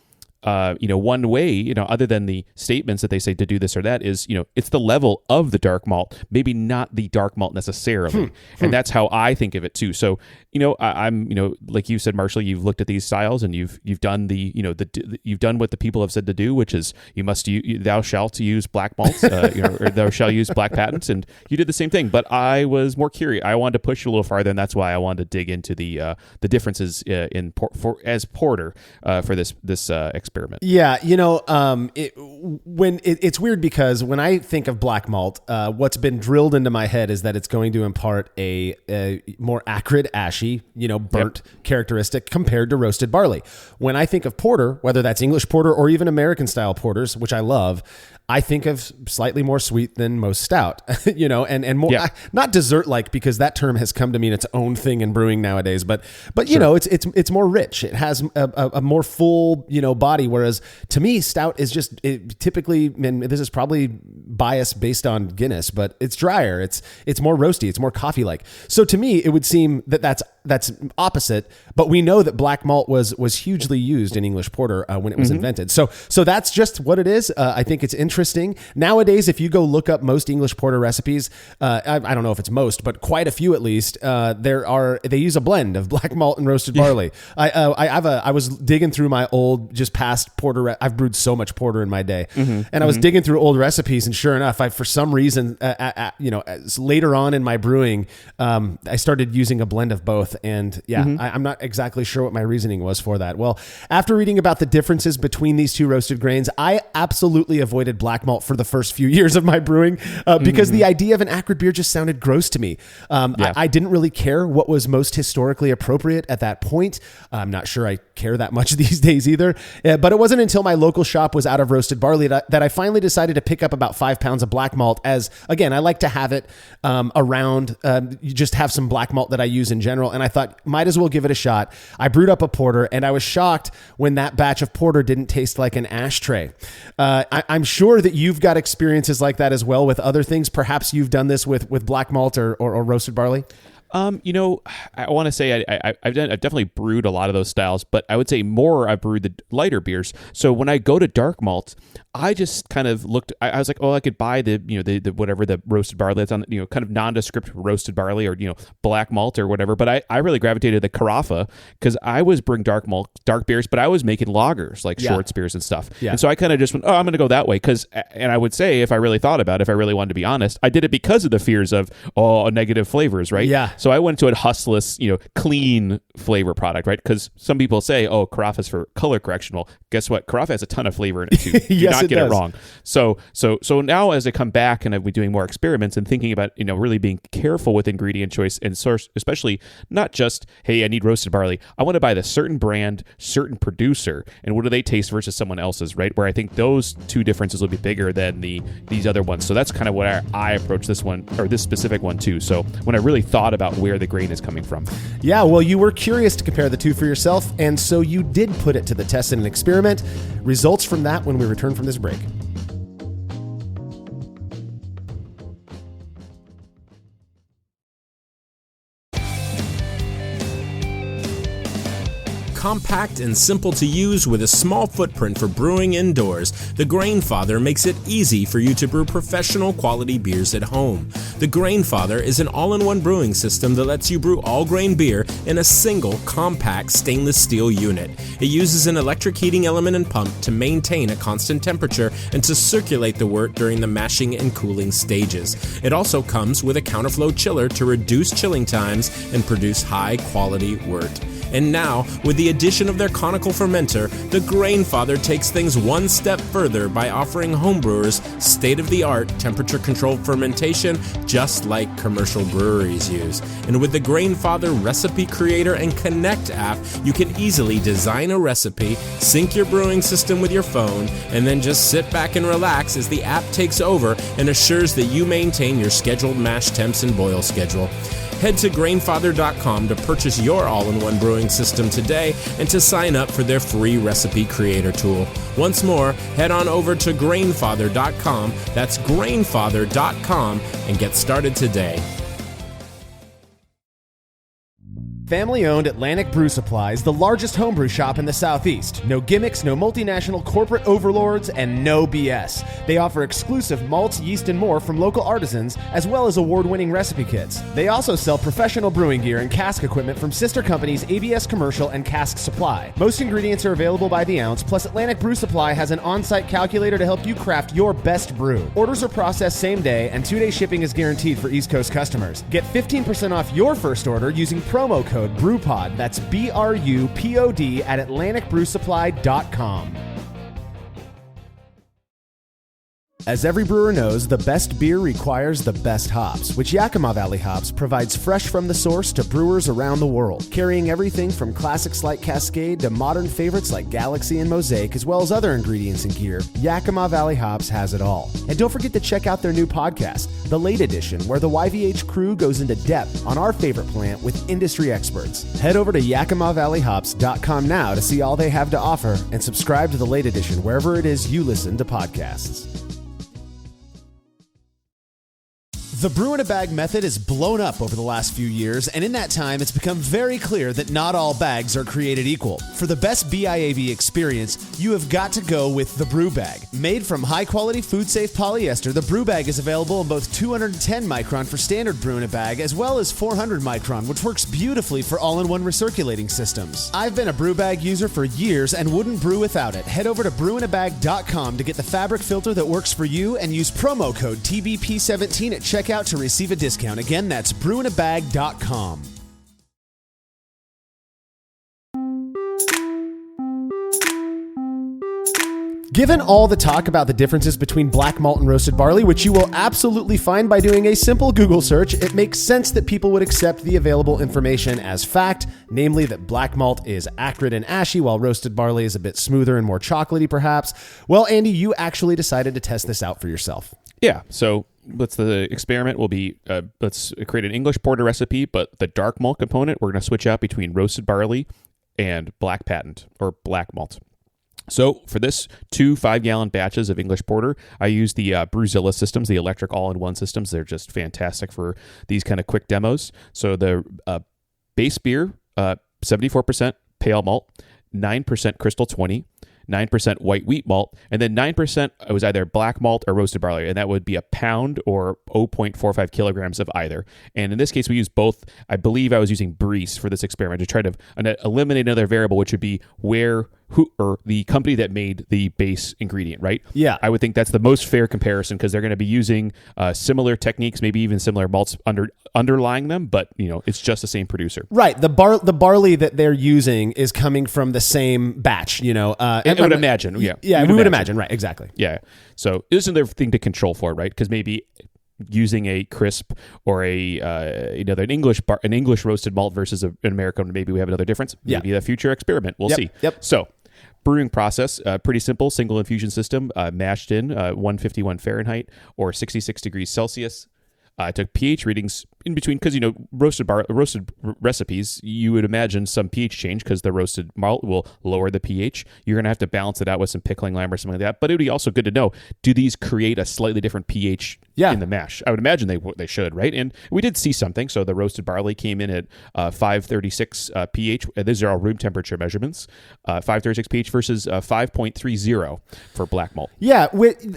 one way, other than the statements that they say to do this or that, is, it's the level of the dark malt, maybe not the dark malt necessarily. And that's how I think of it too. So, I'm, like you said, Marshall, you've looked at these styles and you've done you've done what the people have said to do, which is thou shalt use black malts, or thou shalt use black patents. And you did the same thing, but I was more curious. I wanted to push you a little farther, and that's why I wanted to dig into the differences as porter for this experiment. Yeah, it's weird because when I think of black malt, what's been drilled into my head is that it's going to impart a more acrid, ashy, burnt characteristic compared to roasted barley. When I think of porter, whether that's English porter or even American style porters, which I love, I think of slightly more sweet than most stout, and more not dessert like, because that term has come to mean its own thing in brewing nowadays. But sure. It's more rich. It has a more full body. Whereas to me, stout is just typically, and this is probably bias based on Guinness, but it's drier. It's more roasty. It's more coffee like. So to me, it would seem that that's opposite. But we know that black malt was hugely used in English porter when it was invented. So that's just what it is. I think it's interesting. Nowadays, if you go look up most English porter recipes, I don't know if it's most, but quite a few at least, they use a blend of black malt and roasted barley. I was digging through my old just past porter. I've brewed so much porter in my day, and I was digging through old recipes, and sure enough, for some reason, later on in my brewing, I started using a blend of both, and I'm not exactly sure what my reasoning was for that. Well, after reading about the differences between these two roasted grains, I absolutely avoided black malt for the first few years of my brewing because the idea of an acrid beer just sounded gross to me. I didn't really care what was most historically appropriate at that point. I'm not sure I care that much these days either. But it wasn't until my local shop was out of roasted barley that I finally decided to pick up about 5 pounds of black malt, as, again, I like to have it around, you just have some black malt that I use in general. And I thought, might as well give it a shot. I brewed up a porter, and I was shocked when that batch of porter didn't taste like an ashtray. I'm sure that you've got experiences like that as well with other things. Perhaps you've done this with black malt or roasted barley. I want to say I've definitely brewed a lot of those styles, but I would say more I've brewed the lighter beers. So when I go to dark malt, I just kind of looked. I was like, oh, I could buy the whatever the roasted barley that's on, kind of nondescript roasted barley or black malt or whatever. But I really gravitated to the carafa because I was brewing dark beers, but I was making lagers like short beers and stuff. Yeah. And so I kind of just went, oh, I'm going to go that way and I would say, if I really thought about it, if I really wanted to be honest, I did it because of the fears of negative flavors, right? Yeah. So I went to a hustless, clean flavor product, right? Because some people say, oh, carafa's for color correction. Well, guess what? Carafa has a ton of flavor in it too. Do not get it wrong. So now as I come back and I've been doing more experiments and thinking about, really being careful with ingredient choice and source, especially not just, hey, I need roasted barley. I want to buy the certain brand, certain producer, and what do they taste versus someone else's, right? Where I think those two differences will be bigger than these other ones. So that's kind of what I approach this one, or this specific one too. So when I really thought about where the grain is coming from. Yeah, well, you were curious to compare the two for yourself, and so you did put it to the test in an experiment. Results from that when we return from this break. Compact and simple to use with a small footprint for brewing indoors, the Grainfather makes it easy for you to brew professional quality beers at home. The Grainfather is an all-in-one brewing system that lets you brew all-grain beer in a single, compact stainless steel unit. It uses an electric heating element and pump to maintain a constant temperature and to circulate the wort during the mashing and cooling stages. It also comes with a counterflow chiller to reduce chilling times and produce high-quality wort. And now, with the addition of their conical fermenter, the Grainfather takes things one step further by offering homebrewers state-of-the-art temperature-controlled fermentation just like commercial breweries use. And with the Grainfather Recipe Creator and Connect app, you can easily design a recipe, sync your brewing system with your phone, and then just sit back and relax as the app takes over and assures that you maintain your scheduled mash temps and boil schedule. Head to Grainfather.com to purchase your all-in-one brewing system today and to sign up for their free recipe creator tool. Once more, head on over to Grainfather.com, that's Grainfather.com, and get started today. Family-owned Atlantic Brew Supply is the largest homebrew shop in the Southeast. No gimmicks, no multinational corporate overlords, and no BS. They offer exclusive malts, yeast, and more from local artisans, as well as award-winning recipe kits. They also sell professional brewing gear and cask equipment from sister companies ABS Commercial and Cask Supply. Most ingredients are available by the ounce, plus Atlantic Brew Supply has an on-site calculator to help you craft your best brew. Orders are processed same day, and 2-day shipping is guaranteed for East Coast customers. Get 15% off your first order using promo code BREWPOD, that's BRUPOD, at AtlanticBrewSupply.com. As every brewer knows, the best beer requires the best hops, which Yakima Valley Hops provides fresh from the source to brewers around the world, carrying everything from classics like Cascade to modern favorites like Galaxy and Mosaic, as well as other ingredients and gear. Yakima Valley Hops has it all. And don't forget to check out their new podcast, The Late Edition, where the YVH crew goes into depth on our favorite plant with industry experts. Head over to YakimaValleyHops.com now to see all they have to offer and subscribe to The Late Edition wherever it is you listen to podcasts. The brew in a bag method has blown up over the last few years, and in that time, it's become very clear that not all bags are created equal. For the best BIAV experience, you have got to go with the Brew Bag. Made from high-quality, food-safe polyester, the Brew Bag is available in both 210 micron for standard brew in a bag, as well as 400 micron, which works beautifully for all-in-one recirculating systems. I've been a Brew Bag user for years and wouldn't brew without it. Head over to brewinabag.com to get the fabric filter that works for you and use promo code TBP17 at checkout to receive a discount. Again, that's brewinabag.com. Given all the talk about the differences between black malt and roasted barley, which you will absolutely find by doing a simple Google search, it makes sense that people would accept the available information as fact, namely that black malt is acrid and ashy, while roasted barley is a bit smoother and more chocolatey, perhaps. Well, Andy, you actually decided to test this out for yourself. Yeah, so the experiment will be, let's create an English porter recipe, but the dark malt component, we're going to switch out between roasted barley and black patent, or black malt. So for this 2 5-gallon batches of English porter, I use the Brewzilla systems, the electric all-in-one systems. They're just fantastic for these kind of quick demos. So the base beer, 74% pale malt, 9% crystal 20, 9% white wheat malt, and then 9% was either black malt or roasted barley, and that would be a pound or 0.45 kilograms of either. And in this case, we used both. I believe I was using Breeze for this experiment to try to eliminate another variable, which would be who or the company that made the base ingredient, right? Yeah. I would think that's the most fair comparison because they're going to be using similar techniques, maybe even similar malts underlying them, but it's just the same producer. Right. The barley that they're using is coming from the same batch, I would imagine. Yeah. Yeah, we would imagine. Right. Exactly. Yeah. So it is another thing to control for, right? Because maybe using a crisp or an English roasted malt versus an American, maybe we have another difference. Maybe a future experiment. We'll see. Yep. So brewing process, pretty simple, single infusion system, mashed in 151 Fahrenheit or 66 degrees Celsius. I took pH readings in between because, roasted recipes, you would imagine some pH change because the roasted malt will lower the pH. You're going to have to balance it out with some pickling lime or something like that. But it would be also good to know, do these create a slightly different pH in the mash. I would imagine they should, right? And we did see something. So the roasted barley came in at 536 pH. These are all room temperature measurements. 536 pH versus 5.30 for black malt. Yeah,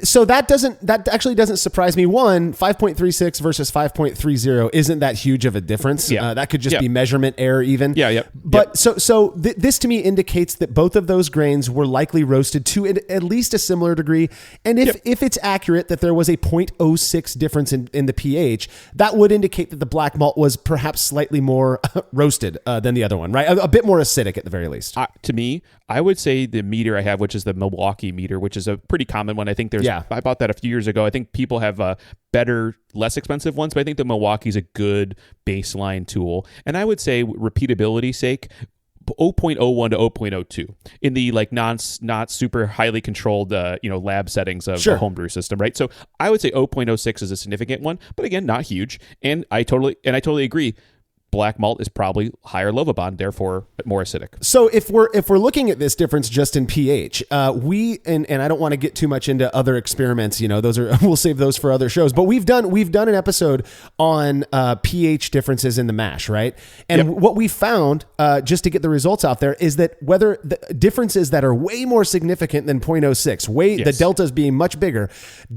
so that actually doesn't surprise me. One, 5.36 versus 5.30 isn't that huge of a difference. Yeah. That could just be measurement error even. Yeah, yeah. But so this to me indicates that both of those grains were likely roasted to at least a similar degree. And if it's accurate that there was a 0.06 difference in the pH, that would indicate that the black malt was perhaps slightly more roasted than the other one, right? A bit more acidic at the very least. To me, I would say the meter I have, which is the Milwaukee meter, which is a pretty common one. I think I bought that a few years ago. I think people have better, less expensive ones, but I think the Milwaukee's a good baseline tool. And I would say, repeatability's sake, 0.01 to 0.02 in the not super highly controlled lab settings of the homebrew system, right? So I would say 0.06 is a significant one, but again, not huge. And I totally agree. Black malt is probably higher Lovibond, therefore more acidic. So if we're looking at this difference just in pH, we and I don't want to get too much into other experiments. Those are we'll save those for other shows. But we've done an episode on pH differences in the mash, right? And what we found, just to get the results out there, is that whether the differences that are way more significant than 0.06, the deltas being much bigger,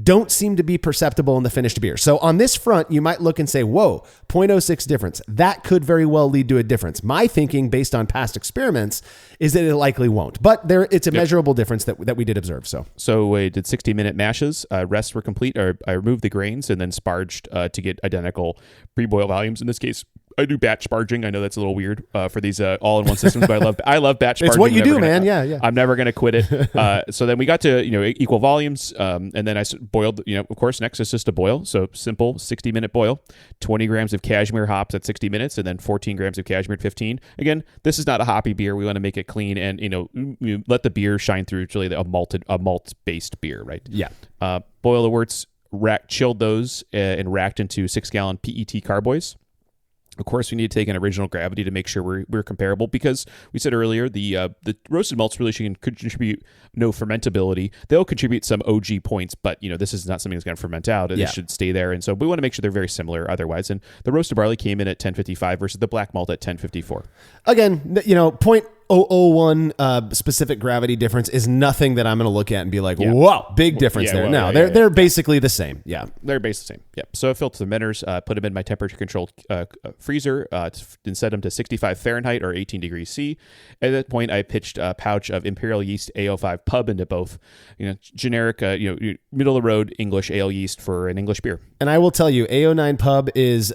don't seem to be perceptible in the finished beer. So on this front, you might look and say, "Whoa, 0.06 difference." That could very well lead to a difference. My thinking, based on past experiments, is that it likely won't. But it's a measurable difference that we did observe. So I did 60-minute mashes. Rests were complete. I removed the grains and then sparged to get identical pre-boil volumes. In this case, I do batch sparging. I know that's a little weird for these all-in-one systems, but I love batch sparging. It's what you do, man. Yeah. I'm never going to quit it. So then we got to equal volumes, and then I boiled. Of course, next is just a boil. So simple 60-minute boil. 20 grams of cashmere hops at 60 minutes, and then 14 grams of cashmere at 15. Again, this is not a hoppy beer. We want to make it clean and let the beer shine through. It's really a malt-based beer, right? Yeah. Boil the worts, chilled those, and racked into 6-gallon PET carboys. Of course, we need to take an original gravity to make sure we're comparable, because we said earlier the roasted malts really should contribute no fermentability. They'll contribute some OG points, but this is not something that's going to ferment out. It should stay there, and so we want to make sure they're very similar otherwise. And the roasted barley came in at 1055 versus the black malt at 1054. Again, 0.001 specific gravity difference is nothing that I'm going to look at and be like, "Whoa, big difference there." No, they're basically the same. Yeah, they're basically the same. Yeah. So I filled the fermenters, put them in my temperature controlled freezer, and set them to 65 Fahrenheit or 18 degrees C. At that point, I pitched a pouch of Imperial Yeast A05 Pub into both, generic, middle of the road English ale yeast for an English beer. And I will tell you, A09 Pub is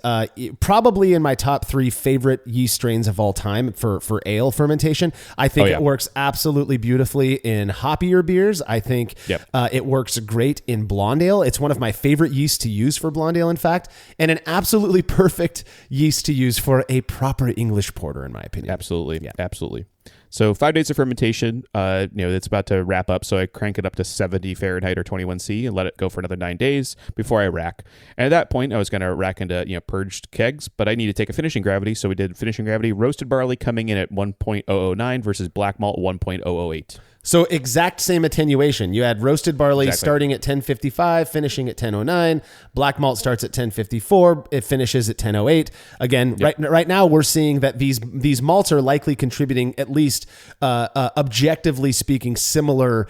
probably in my top 3 favorite yeast strains of all time for ale fermentation. I think it works absolutely beautifully in hoppier beers. I think it works great in blonde ale. It's one of my favorite yeasts to use for blonde ale, in fact, and an absolutely perfect yeast to use for a proper English porter, in my opinion. Absolutely. Yeah. Absolutely. So 5 days of fermentation, it's about to wrap up. So I crank it up to 70 Fahrenheit or 21 C and let it go for another 9 days before I rack. And at that point, I was going to rack into, purged kegs, but I need to take a finishing gravity. So we did finishing gravity, roasted barley coming in at 1.009 versus black malt 1.008. So exact same attenuation. You had roasted barley starting at 1055, finishing at 1009. Black malt starts at 1054. It finishes at 1008. Again, right now we're seeing that these malts are likely contributing at least objectively speaking similar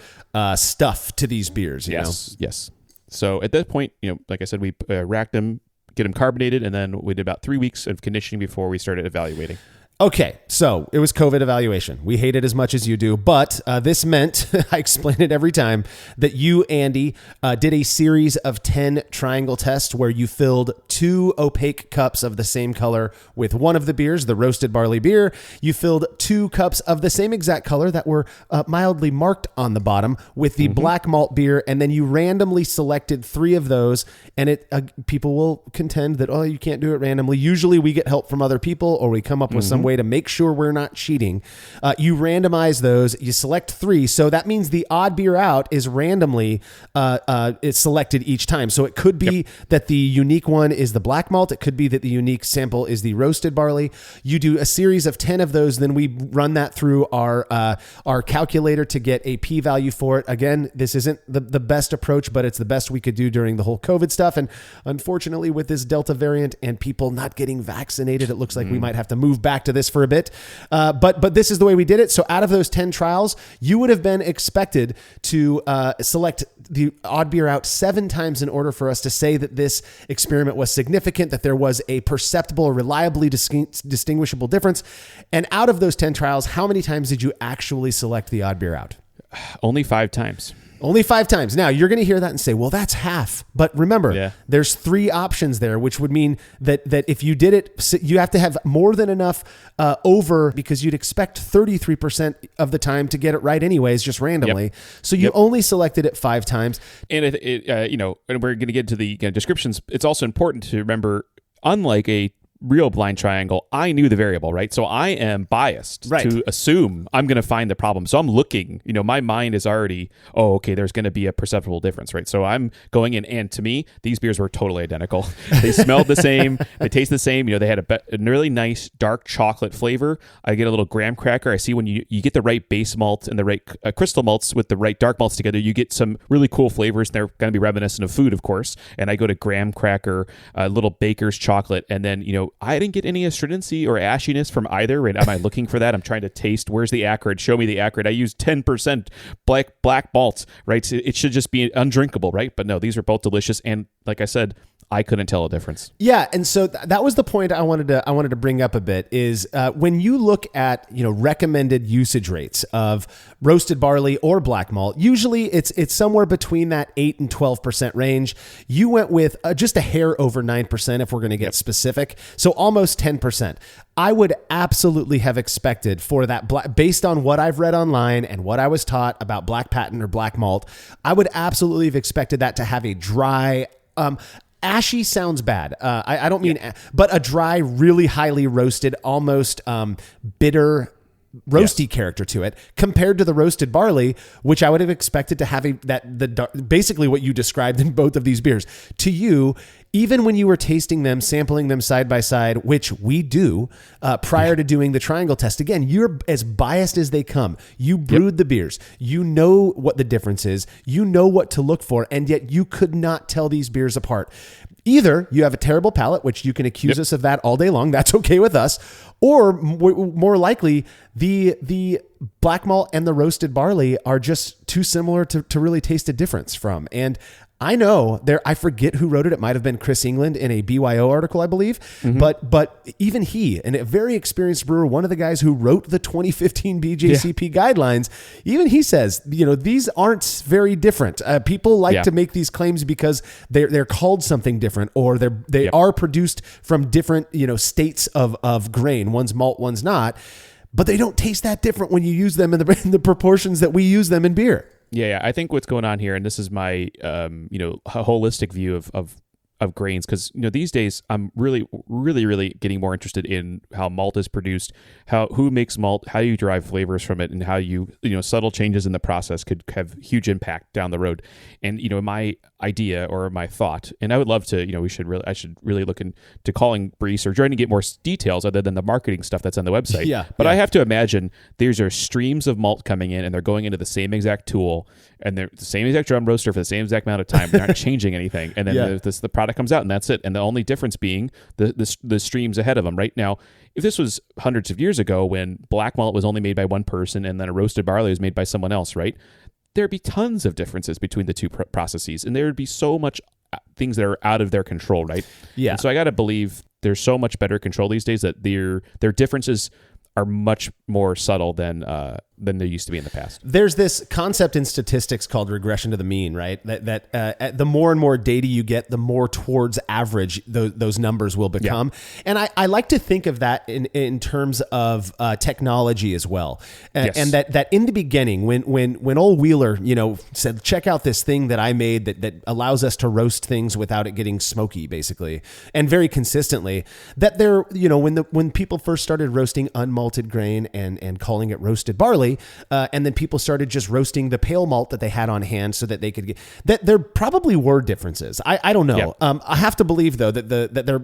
stuff to these beers. Yes. So at that point, like I said, we racked them, get them carbonated, and then we did about 3 weeks of conditioning before we started evaluating. Okay, so it was COVID evaluation. We hate it as much as you do, but this meant, I explain it every time, that you, Andy, did a series of 10 triangle tests where you filled 2 opaque cups of the same color with one of the beers, the roasted barley beer. You filled 2 cups of the same exact color that were mildly marked on the bottom with the black malt beer, and then you randomly selected 3 of those, and people will contend that, you can't do it randomly. Usually we get help from other people, or we come up with some way to make sure we're not cheating. You randomize those, you select 3. So that means the odd beer out is randomly it's selected each time. So it could be that the unique one is the black malt. It could be that the unique sample is the roasted barley. You do a series of 10 of those. Then we run that through our calculator to get a p-value for it. Again, this isn't the best approach, but it's the best we could do during the whole COVID stuff. And unfortunately, with this Delta variant and people not getting vaccinated, it looks like we might have to move back to this for a bit. But this is the way we did it. So out of those 10 trials, you would have been expected to select the odd beer out 7 times in order for us to say that this experiment was significant, that there was a perceptible, reliably distinguishable difference. And out of those 10 trials, how many times did you actually select the odd beer out? Only 5 times. Only 5 times. Now, you're going to hear that and say, well, that's half. But remember, there's 3 options there, which would mean that if you did it, you have to have more than enough over, because you'd expect 33% of the time to get it right anyways, just randomly. So you only selected it 5 times. And, and we're going to get to the descriptions. It's also important to remember, unlike a real blind triangle, I knew the variable, right? So I am biased to assume I'm going to find the problem. So I'm looking, my mind is already, okay, there's going to be a perceptible difference, right? So I'm going in, and to me, these beers were totally identical. They smelled the same. They taste the same. They had a really nice dark chocolate flavor. I get a little graham cracker. I see when you get the right base malt and the right crystal malts with the right dark malts together, you get some really cool flavors. They're going to be reminiscent of food, of course. And I go to graham cracker, a little baker's chocolate, and then, I didn't get any astringency or ashiness from either. Right? Am I looking for that? I'm trying to taste. Where's the acrid? Show me the acrid. I used 10% black malt, right? So it should just be undrinkable, right? But no, these are both delicious. And like I said, I couldn't tell a difference. Yeah, and so that was the point I wanted to bring up a bit is when you look at recommended usage rates of roasted barley or black malt, usually it's somewhere between that 8 and 12% range. You went with just a hair over 9% if we're going to get specific, so almost 10%. I would absolutely have expected for that based on what I've read online and what I was taught about black patent or black malt, I would absolutely have expected that to have a dry. Ashy sounds bad. I don't mean, but a dry, really highly roasted, almost bitter, roasty character to it, compared to the roasted barley, which I would have expected to have basically what you described in both of these beers. To you, even when you were tasting them, sampling them side by side, which we do prior to doing the triangle test, again, you're as biased as they come. You brewed the beers. You know what the difference is. You know what to look for, and yet you could not tell these beers apart. Either you have a terrible palate, which you can accuse us of that all day long. That's okay with us. Or more likely, the black malt and the roasted barley are just too similar to really taste a difference from. And I know I forget who wrote it. It might have been Chris England in a BYO article, I believe. Mm-hmm. But even he, and a very experienced brewer, one of the guys who wrote the 2015 BJCP guidelines, even he says, these aren't very different. People like to make these claims because they're called something different, or they are produced from different, states of grain. One's malt, one's not. But they don't taste that different when you use them in the proportions that we use them in beer. Yeah. I think what's going on here, and this is my, holistic view of grains, because these days I'm really, really, really getting more interested in how malt is produced, who makes malt, how you derive flavors from it, and how subtle changes in the process could have huge impact down the road. And my idea or my thought, and I would love to, I should really look into calling Brees or trying to get more details other than the marketing stuff that's on the website. But I have to imagine these are streams of malt coming in, and they're going into the same exact tool, and they're the same exact drum roaster for the same exact amount of time. They're not changing anything, and then the product comes out, and that's it. And the only difference being the streams ahead of them. Right now, if this was hundreds of years ago when black malt was only made by one person and then a roasted barley was made by someone else, right? There'd be tons of differences between the two processes, and there would be so much things that are out of their control, right? Yeah. And so I got to believe there's so much better control these days that their differences are much more subtle than they used to be in the past. There's this concept in statistics called regression to the mean, right? That the more and more data you get, the more towards average those numbers will become. Yeah. And I like to think of that in terms of technology as well. And that in the beginning, when old Wheeler, said, check out this thing that I made that allows us to roast things without it getting smoky, basically, and very consistently, that when people first started roasting unmalted grain and calling it roasted barley, barley, and then people started just roasting the pale malt that they had on hand so that they could get that. There probably were differences. I don't know. Yeah. I have to believe though that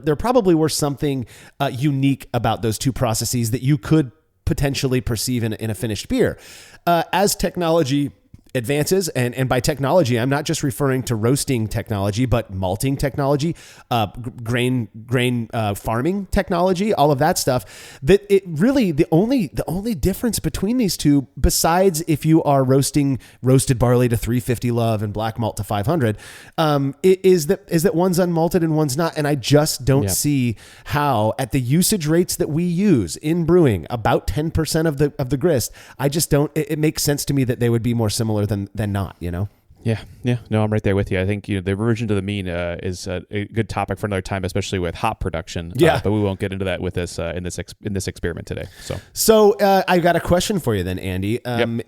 there probably were something unique about those two processes that you could potentially perceive in a finished beer. As technology advances, and by technology, I'm not just referring to roasting technology, but malting technology, grain farming technology, all of that stuff. That it really the only difference between these two, besides if you are roasted barley to 350 love and black malt to 500, is that one's unmalted and one's not. And I just don't see how, at the usage rates that we use in brewing, about 10% of the grist, I just don't. It makes sense to me that they would be more similar than not, you know? Yeah. No, I'm right there with you. I think the reversion to the mean is a good topic for another time, especially with hop production. But we won't get into that with this in this experiment today. So I got a question for you then, Andy.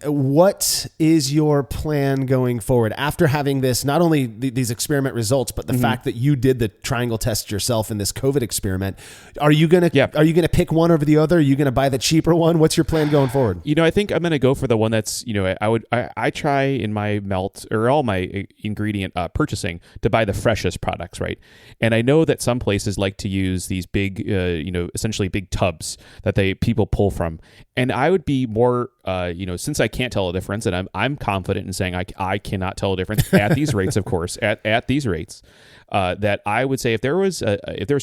What is your plan going forward after having this? Not only these experiment results, but the fact that you did the triangle test yourself in this COVID experiment. Are you gonna pick one over the other? Are you gonna buy the cheaper one? What's your plan going forward? I think I'm gonna go for the one that's I try in my malt or all my ingredient purchasing to buy the freshest products, right? And I know that some places like to use these big, essentially big tubs that people pull from. And I would be more, since I can't tell a difference, and I'm confident in saying I cannot tell a difference at these rates, of course, at these rates, that I would say if there was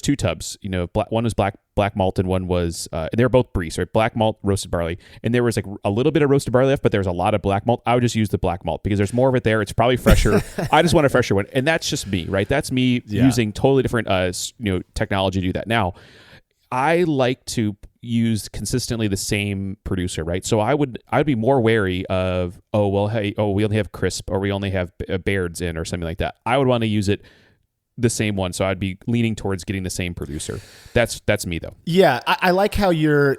two tubs, one was black malt and one was they were both Briess, right? Black malt, roasted barley, and there was like a little bit of roasted barley left, but there was a lot of black malt. I would just use the black malt because there's more of it there. It's probably fresher. I just want a fresher one, and that's just me, right? That's me using totally different technology to do that. Now, I like to use consistently the same producer, right? So I'd be more wary of we only have crisp or we only have Baird's in or something like that. I would want to use it the same one, so I'd be leaning towards getting the same producer. That's me though. Yeah, I like how your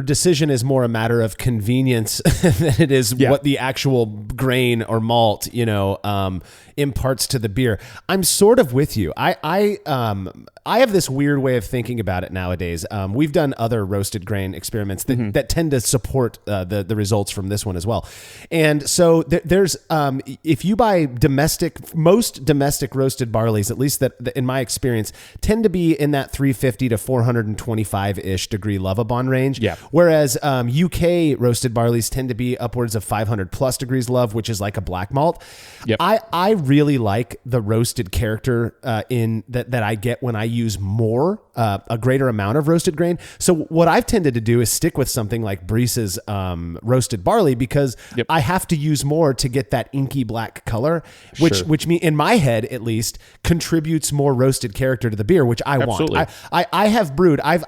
decision is more a matter of convenience than it is what the actual grain or malt imparts to the beer. I'm sort of with you. I have this weird way of thinking about it nowadays. We've done other roasted grain experiments that tend to support the results from this one as well. And so there's if you buy most domestic roasted barleys, at least that in my experience, tend to be in that 350 to 425-ish degree Lovibond range. Yeah. Whereas UK roasted barleys tend to be upwards of 500 plus degrees Love, which is like a black malt. Yep. I really like the roasted character in that I get when I use a greater amount of roasted grain. So what I've tended to do is stick with something like Briess's roasted barley because I have to use more to get that inky black color, which in my head at least contributes more roasted character to the beer, which I want. I have brewed. I've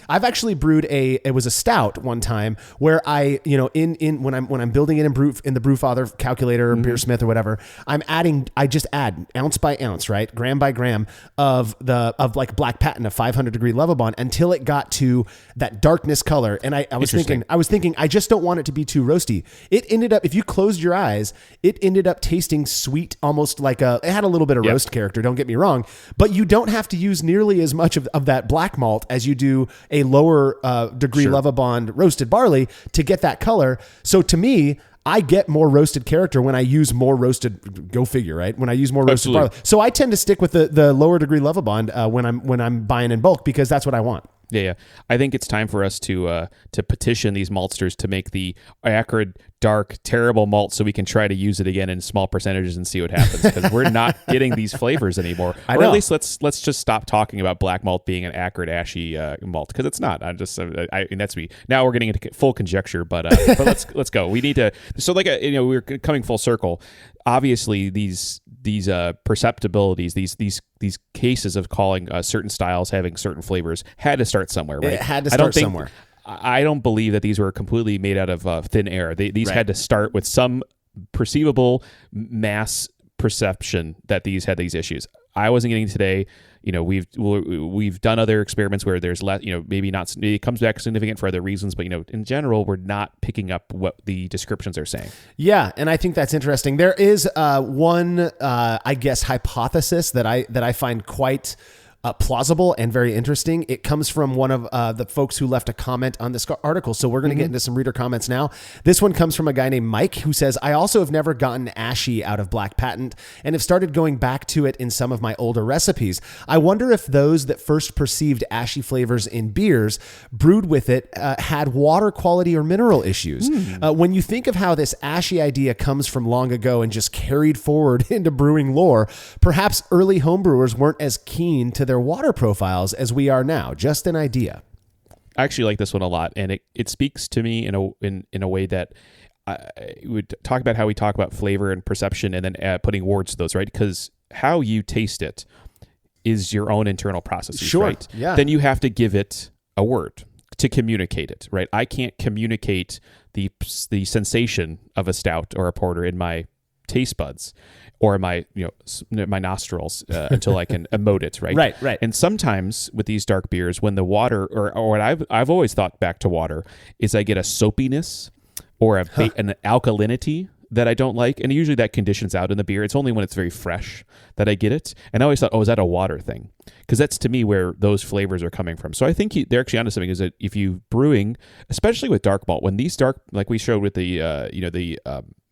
actually brewed it was a stout one time where I when I'm building it in the Brewfather calculator or Beersmith or whatever, I just add ounce by ounce, right, gram by gram of like black patent of 500 degree Lovibond until it got to that darkness color. And I was thinking I just don't want it to be too roasty. It ended up, if you closed your eyes, it ended up tasting sweet, almost like it had a little bit of roast character, don't get me wrong, but you don't have to use nearly as much of that black malt as you do a lower degree Lovibond roasted barley to get that color. So to me, I get more roasted character when I use more roasted. Go figure, right? When I use more roasted barley, so I tend to stick with the lower degree Lovibond when I'm buying in bulk because that's what I want. Yeah. I think it's time for us to petition these maltsters to make the acrid, dark, terrible malt so we can try to use it again in small percentages and see what happens because we're not getting these flavors anymore. Or at least let's just stop talking about black malt being an acrid, ashy malt because it's not. That's me. Now we're getting into full conjecture, but let's go. We need to. So we're coming full circle. Obviously, these perceptibilities, these cases of calling certain styles having certain flavors had to start somewhere, right? It had to start somewhere. I don't believe that these were completely made out of thin air. These had to start with some perceivable mass perception that these had these issues. I wasn't getting today. We've done other experiments where there's less. Maybe not. It comes back significant for other reasons, but in general, we're not picking up what the descriptions are saying. Yeah, and I think that's interesting. There is one, I guess, hypothesis that I find quite plausible and very interesting. It comes from one of the folks who left a comment on this article. So we're going to get into some reader comments now. This one comes from a guy named Mike who says, I also have never gotten ashy out of Black Patent and have started going back to it in some of my older recipes. I wonder if those that first perceived ashy flavors in beers brewed with it had water quality or mineral issues. When you think of how this ashy idea comes from long ago and just carried forward into brewing lore, perhaps early homebrewers weren't as keen to their water profiles as we are now. Just an idea. I actually like this one a lot, and it speaks to me in a way that we would talk about how we talk about flavor and perception, and then putting words to those, right? Because how you taste it is your own internal processes, sure. Right? Yeah. Then you have to give it a word to communicate it, right? I can't communicate the sensation of a stout or a porter in my taste buds or my my nostrils until I can emote it, right? Right. And sometimes with these dark beers, when the water or what I've always thought back to water is I get a soapiness or an alkalinity that I don't like, and usually that conditions out in the beer. It's only when it's very fresh that I get it. And I always thought, is that a water thing? Because that's to me where those flavors are coming from. So I think they're actually onto something. Is that if you brewing, especially with dark malt, when these dark, like we showed with the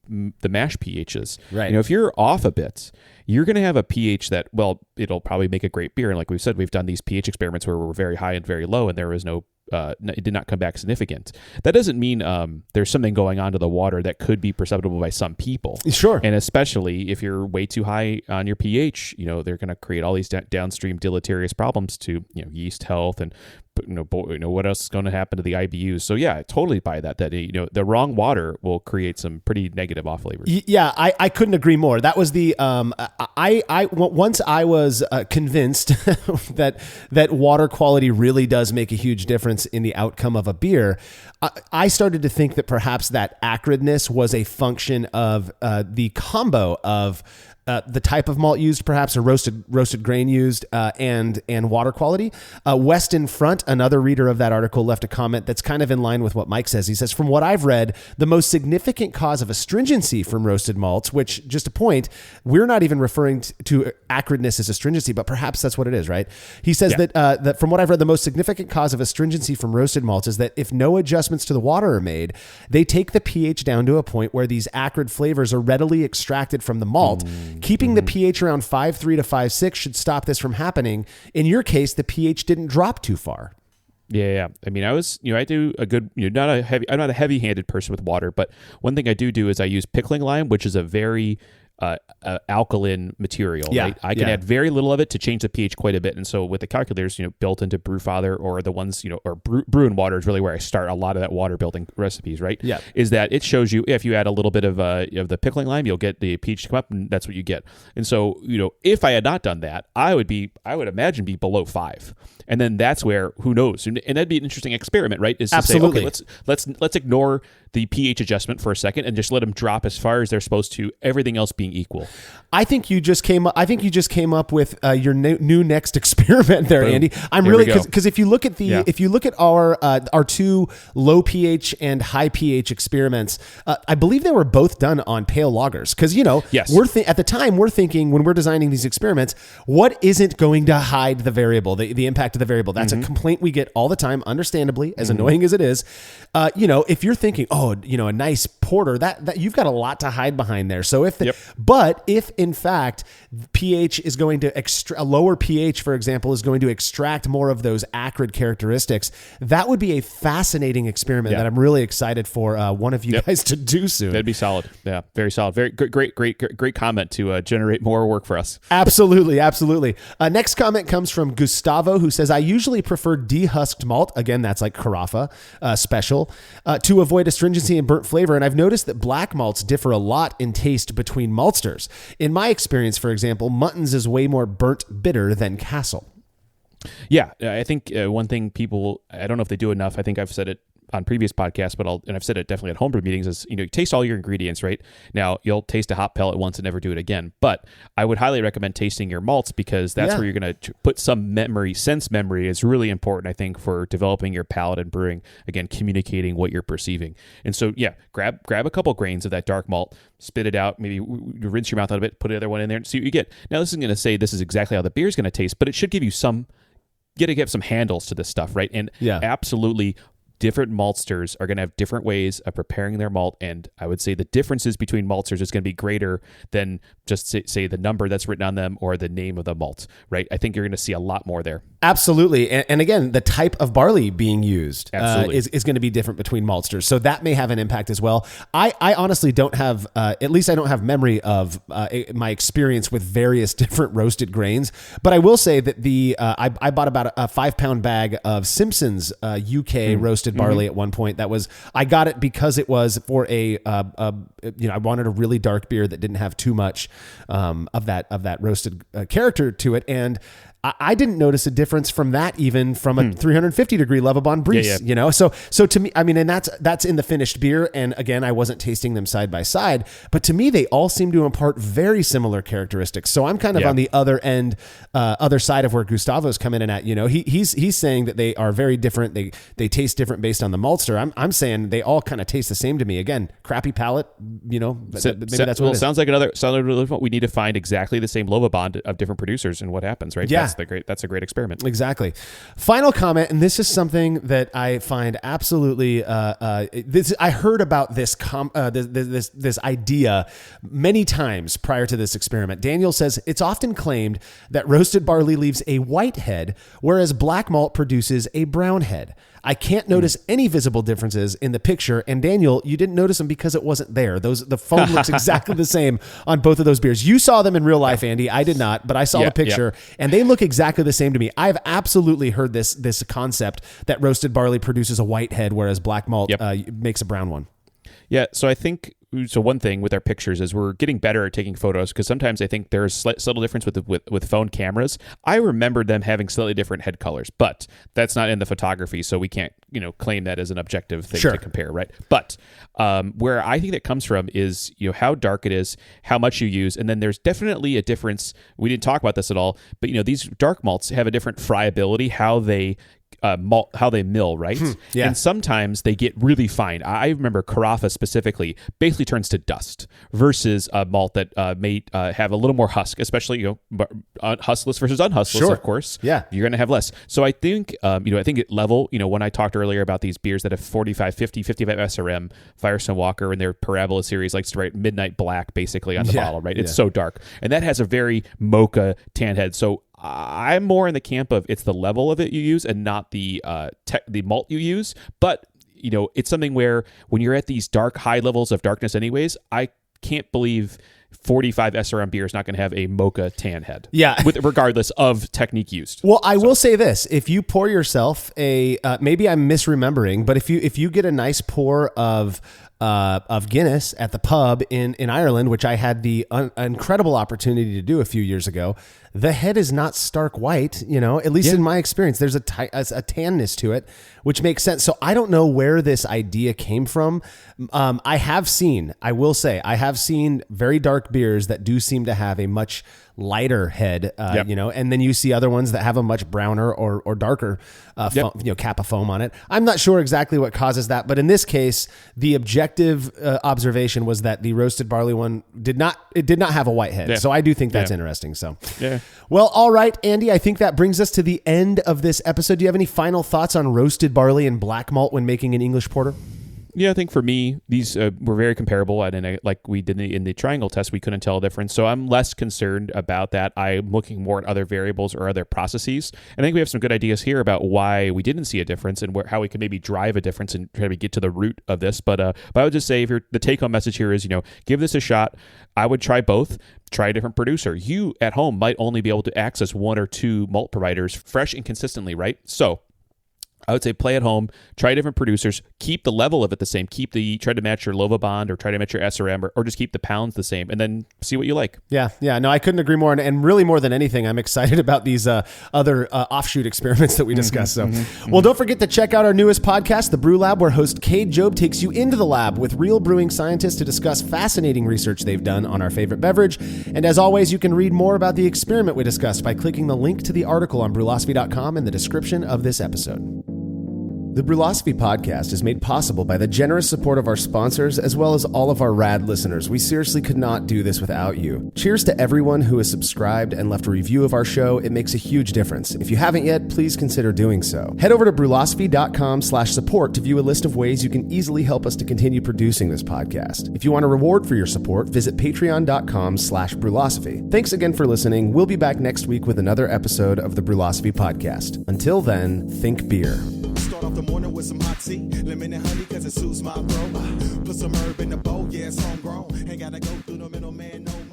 mash pHs, right? If you're off a bit, you're going to have a pH that, well, it'll probably make a great beer. And like we've said, we've done these pH experiments where we're very high and very low, and there was no. It did not come back significant. That doesn't mean there's something going on to the water that could be perceptible by some people. Sure. And especially if you're way too high on your pH, they're going to create all these downstream deleterious problems to yeast health and what else is going to happen to the IBUs. So yeah, I totally buy that the wrong water will create some pretty negative off flavors. Yeah, I couldn't agree more. That was the once I was convinced that water quality really does make a huge difference in the outcome of a beer, I started to think that perhaps that acridness was a function of the combo of the type of malt used, perhaps a roasted grain used, and water quality. Weston Front, another reader of that article, left a comment that's kind of in line with what Mike says. He says, from what I've read, the most significant cause of astringency from roasted malts, which, just a point, we're not even referring to acridness as astringency, but perhaps that's what it is, right? He says that from what I've read, the most significant cause of astringency from roasted malts is that if no adjustments to the water are made, they take the pH down to a point where these acrid flavors are readily extracted from the malt. Keeping the pH around 5.3 to 5.6 should stop this from happening. In your case, the pH didn't drop too far. Yeah. I mean, I do a good, I'm not a heavy-handed person with water, but one thing I do is I use pickling lime, which is a very alkaline material, right? I can add very little of it to change the pH quite a bit. And so with the calculators, built into Brewfather or the ones, or Brew and Water is really where I start a lot of that water building recipes, right? Yeah. Is that it shows you if you add a little bit of the pickling lime, you'll get the pH to come up, and that's what you get. And so, if I had not done that, I would imagine be below 5. And then that's where, who knows? And that'd be an interesting experiment, right? Is to Absolutely. say, okay, let's ignore the pH adjustment for a second and just let them drop as far as they're supposed to, everything else being equal. I think you just came up with your new next experiment there, Boom. Andy. I'm There really, we go. because if you look at our two low pH and high pH experiments, I believe they were both done on pale lagers. Because Yes. at the time we're thinking, when we're designing these experiments, what isn't going to hide the variable, the impact of the variable? That's a complaint we get all the time, understandably, as annoying as it is. If you're thinking, a nice porter, that you've got a lot to hide behind there. So if in fact pH is going to a lower pH, for example, is going to extract more of those acrid characteristics, that would be a fascinating experiment that I'm really excited for one of you guys to do soon. That'd be solid. Yeah, very solid. Very great comment to generate more work for us. Absolutely. Next comment comes from Gustavo, who says, I usually prefer dehusked malt. Again, that's like Carafa special, to avoid astringency and burnt flavor. And I've noticed that black malts differ a lot in taste between maltsters. In my experience, for example, Mutton's is way more burnt bitter than Castle. Yeah, I think one thing people, I don't know if they do enough, I think I've said it on previous podcasts, but I've said it definitely at homebrew meetings, is, you taste all your ingredients, right? Now, you'll taste a hop pellet once and never do it again. But I would highly recommend tasting your malts, because that's where you're going to put some sense memory is really important, I think, for developing your palate and brewing, again, communicating what you're perceiving. And so, grab a couple grains of that dark malt, spit it out, maybe rinse your mouth out a bit, put another one in there and see what you get. Now, this isn't going to say this is exactly how the beer is going to taste, but it should give you some, you got to give some handles to this stuff, right? And absolutely, different maltsters are going to have different ways of preparing their malt, and I would say the differences between maltsters is going to be greater than just say the number that's written on them or the name of the malt, right? I think you're going to see a lot more there. Absolutely. And again, the type of barley being used is going to be different between maltsters. So that may have an impact as well. I honestly don't have, at least I don't have memory of my experience with various different roasted grains. But I will say that I bought about a 5-pound bag of Simpson's UK roasted barley at one point. I got it because it was for I wanted a really dark beer that didn't have too much of that roasted character to it. And I didn't notice a difference from that, even from a 350 degree Lovabond Briess, So to me, I mean, and that's in the finished beer. And again, I wasn't tasting them side by side, but to me, they all seem to impart very similar characteristics. So I'm kind of on the other end, other side of where Gustavo's coming in at. He's saying that they are very different. They taste different based on the maltster. I'm saying they all kind of taste the same to me. Again, crappy palate, maybe that's what it is. Sounds like really fun. We need to find exactly the same Lovabond of different producers and what happens, right? Yeah. That's a great experiment. Exactly. Final comment, and this is something that I find absolutely. I heard about this idea many times prior to this experiment. Daniel says it's often claimed that roasted barley leaves a white head, whereas black malt produces a brown head. I can't notice any visible differences in the picture. And Daniel, you didn't notice them because it wasn't there. The foam looks exactly the same on both of those beers. You saw them in real life, Andy. I did not, but I saw the picture and they look exactly the same to me. I've absolutely heard this concept that roasted barley produces a white head, whereas black malt makes a brown one. Yeah, so I think one thing with our pictures is we're getting better at taking photos, because sometimes I think there's subtle difference with phone cameras. I remember them having slightly different head colors, but that's not in the photography, so we can't claim that as an objective thing to compare, right? But where I think that comes from is how dark it is, how much you use, and then there's definitely a difference. We didn't talk about this at all, but these dark malts have a different friability, how they mill, right? Yeah. And sometimes they get really fine. I remember Carafa specifically basically turns to dust versus a malt that may have a little more husk, especially huskless versus unhuskless, of course. Yeah. You're going to have less. So I think I think at level, when I talked earlier about these beers that have 45, 50, 55 SRM, Firestone Walker and their Parabola series likes to write Midnight Black basically on the bottle, right? It's so dark. And that has a very mocha tan head. So I'm more in the camp of it's the level of it you use and not the malt you use. But, it's something where when you're at these high levels of darkness anyways, I can't believe 45 SRM beer is not going to have a mocha tan head. Yeah. Regardless of technique used. Well, I will say this. If you pour yourself maybe I'm misremembering, but if you get a nice pour of Guinness at the pub in Ireland, which I had the incredible opportunity to do a few years ago, the head is not stark white, at least in my experience. There's a tanness to it, which makes sense. So I don't know where this idea came from. I have seen very dark beers that do seem to have a much lighter head, and then you see other ones that have a much browner or darker, cap of foam on it. I'm not sure exactly what causes that, but in this case, the objective observation was that the roasted barley one did not have a white head. Yeah. So I do think that's interesting. So, well, all right, Andy, I think that brings us to the end of this episode. Do you have any final thoughts on roasted barley and black malt when making an English porter? Yeah, I think for me, these were very comparable. And like we did in the triangle test, we couldn't tell a difference. So I'm less concerned about that. I'm looking more at other variables or other processes. And I think we have some good ideas here about why we didn't see a difference and how we can maybe drive a difference and try to get to the root of this. But I would just say the take-home message here is, give this a shot. I would try both. Try a different producer. You at home might only be able to access one or two malt providers fresh and consistently, right? So I would say play at home, try different producers, keep the level of it the same, try to match your Lova Bond or try to match your SRM or just keep the pounds the same and then see what you like. Yeah. No, I couldn't agree more. And really more than anything, I'm excited about these other offshoot experiments that we discussed. Well, don't forget to check out our newest podcast, The Brew Lab, where host Cade Job takes you into the lab with real brewing scientists to discuss fascinating research they've done on our favorite beverage. And as always, you can read more about the experiment we discussed by clicking the link to the article on brewlosophy.com in the description of this episode. The Brewlosophy podcast is made possible by the generous support of our sponsors as well as all of our rad listeners. We seriously could not do this without you. Cheers to everyone who has subscribed and left a review of our show. It makes a huge difference. If you haven't yet, please consider doing so. Head over to brewlosophy.com/support to view a list of ways you can easily help us to continue producing this podcast. If you want a reward for your support, visit patreon.com/brewlosophy. Thanks again for listening. We'll be back next week with another episode of the Brewlosophy podcast. Until then, think beer. Start off the morning with some hot tea, lemon and honey cause it soothes my throat. Put some herb in the bowl, yeah, it's homegrown. Ain't gotta go through the middleman no more.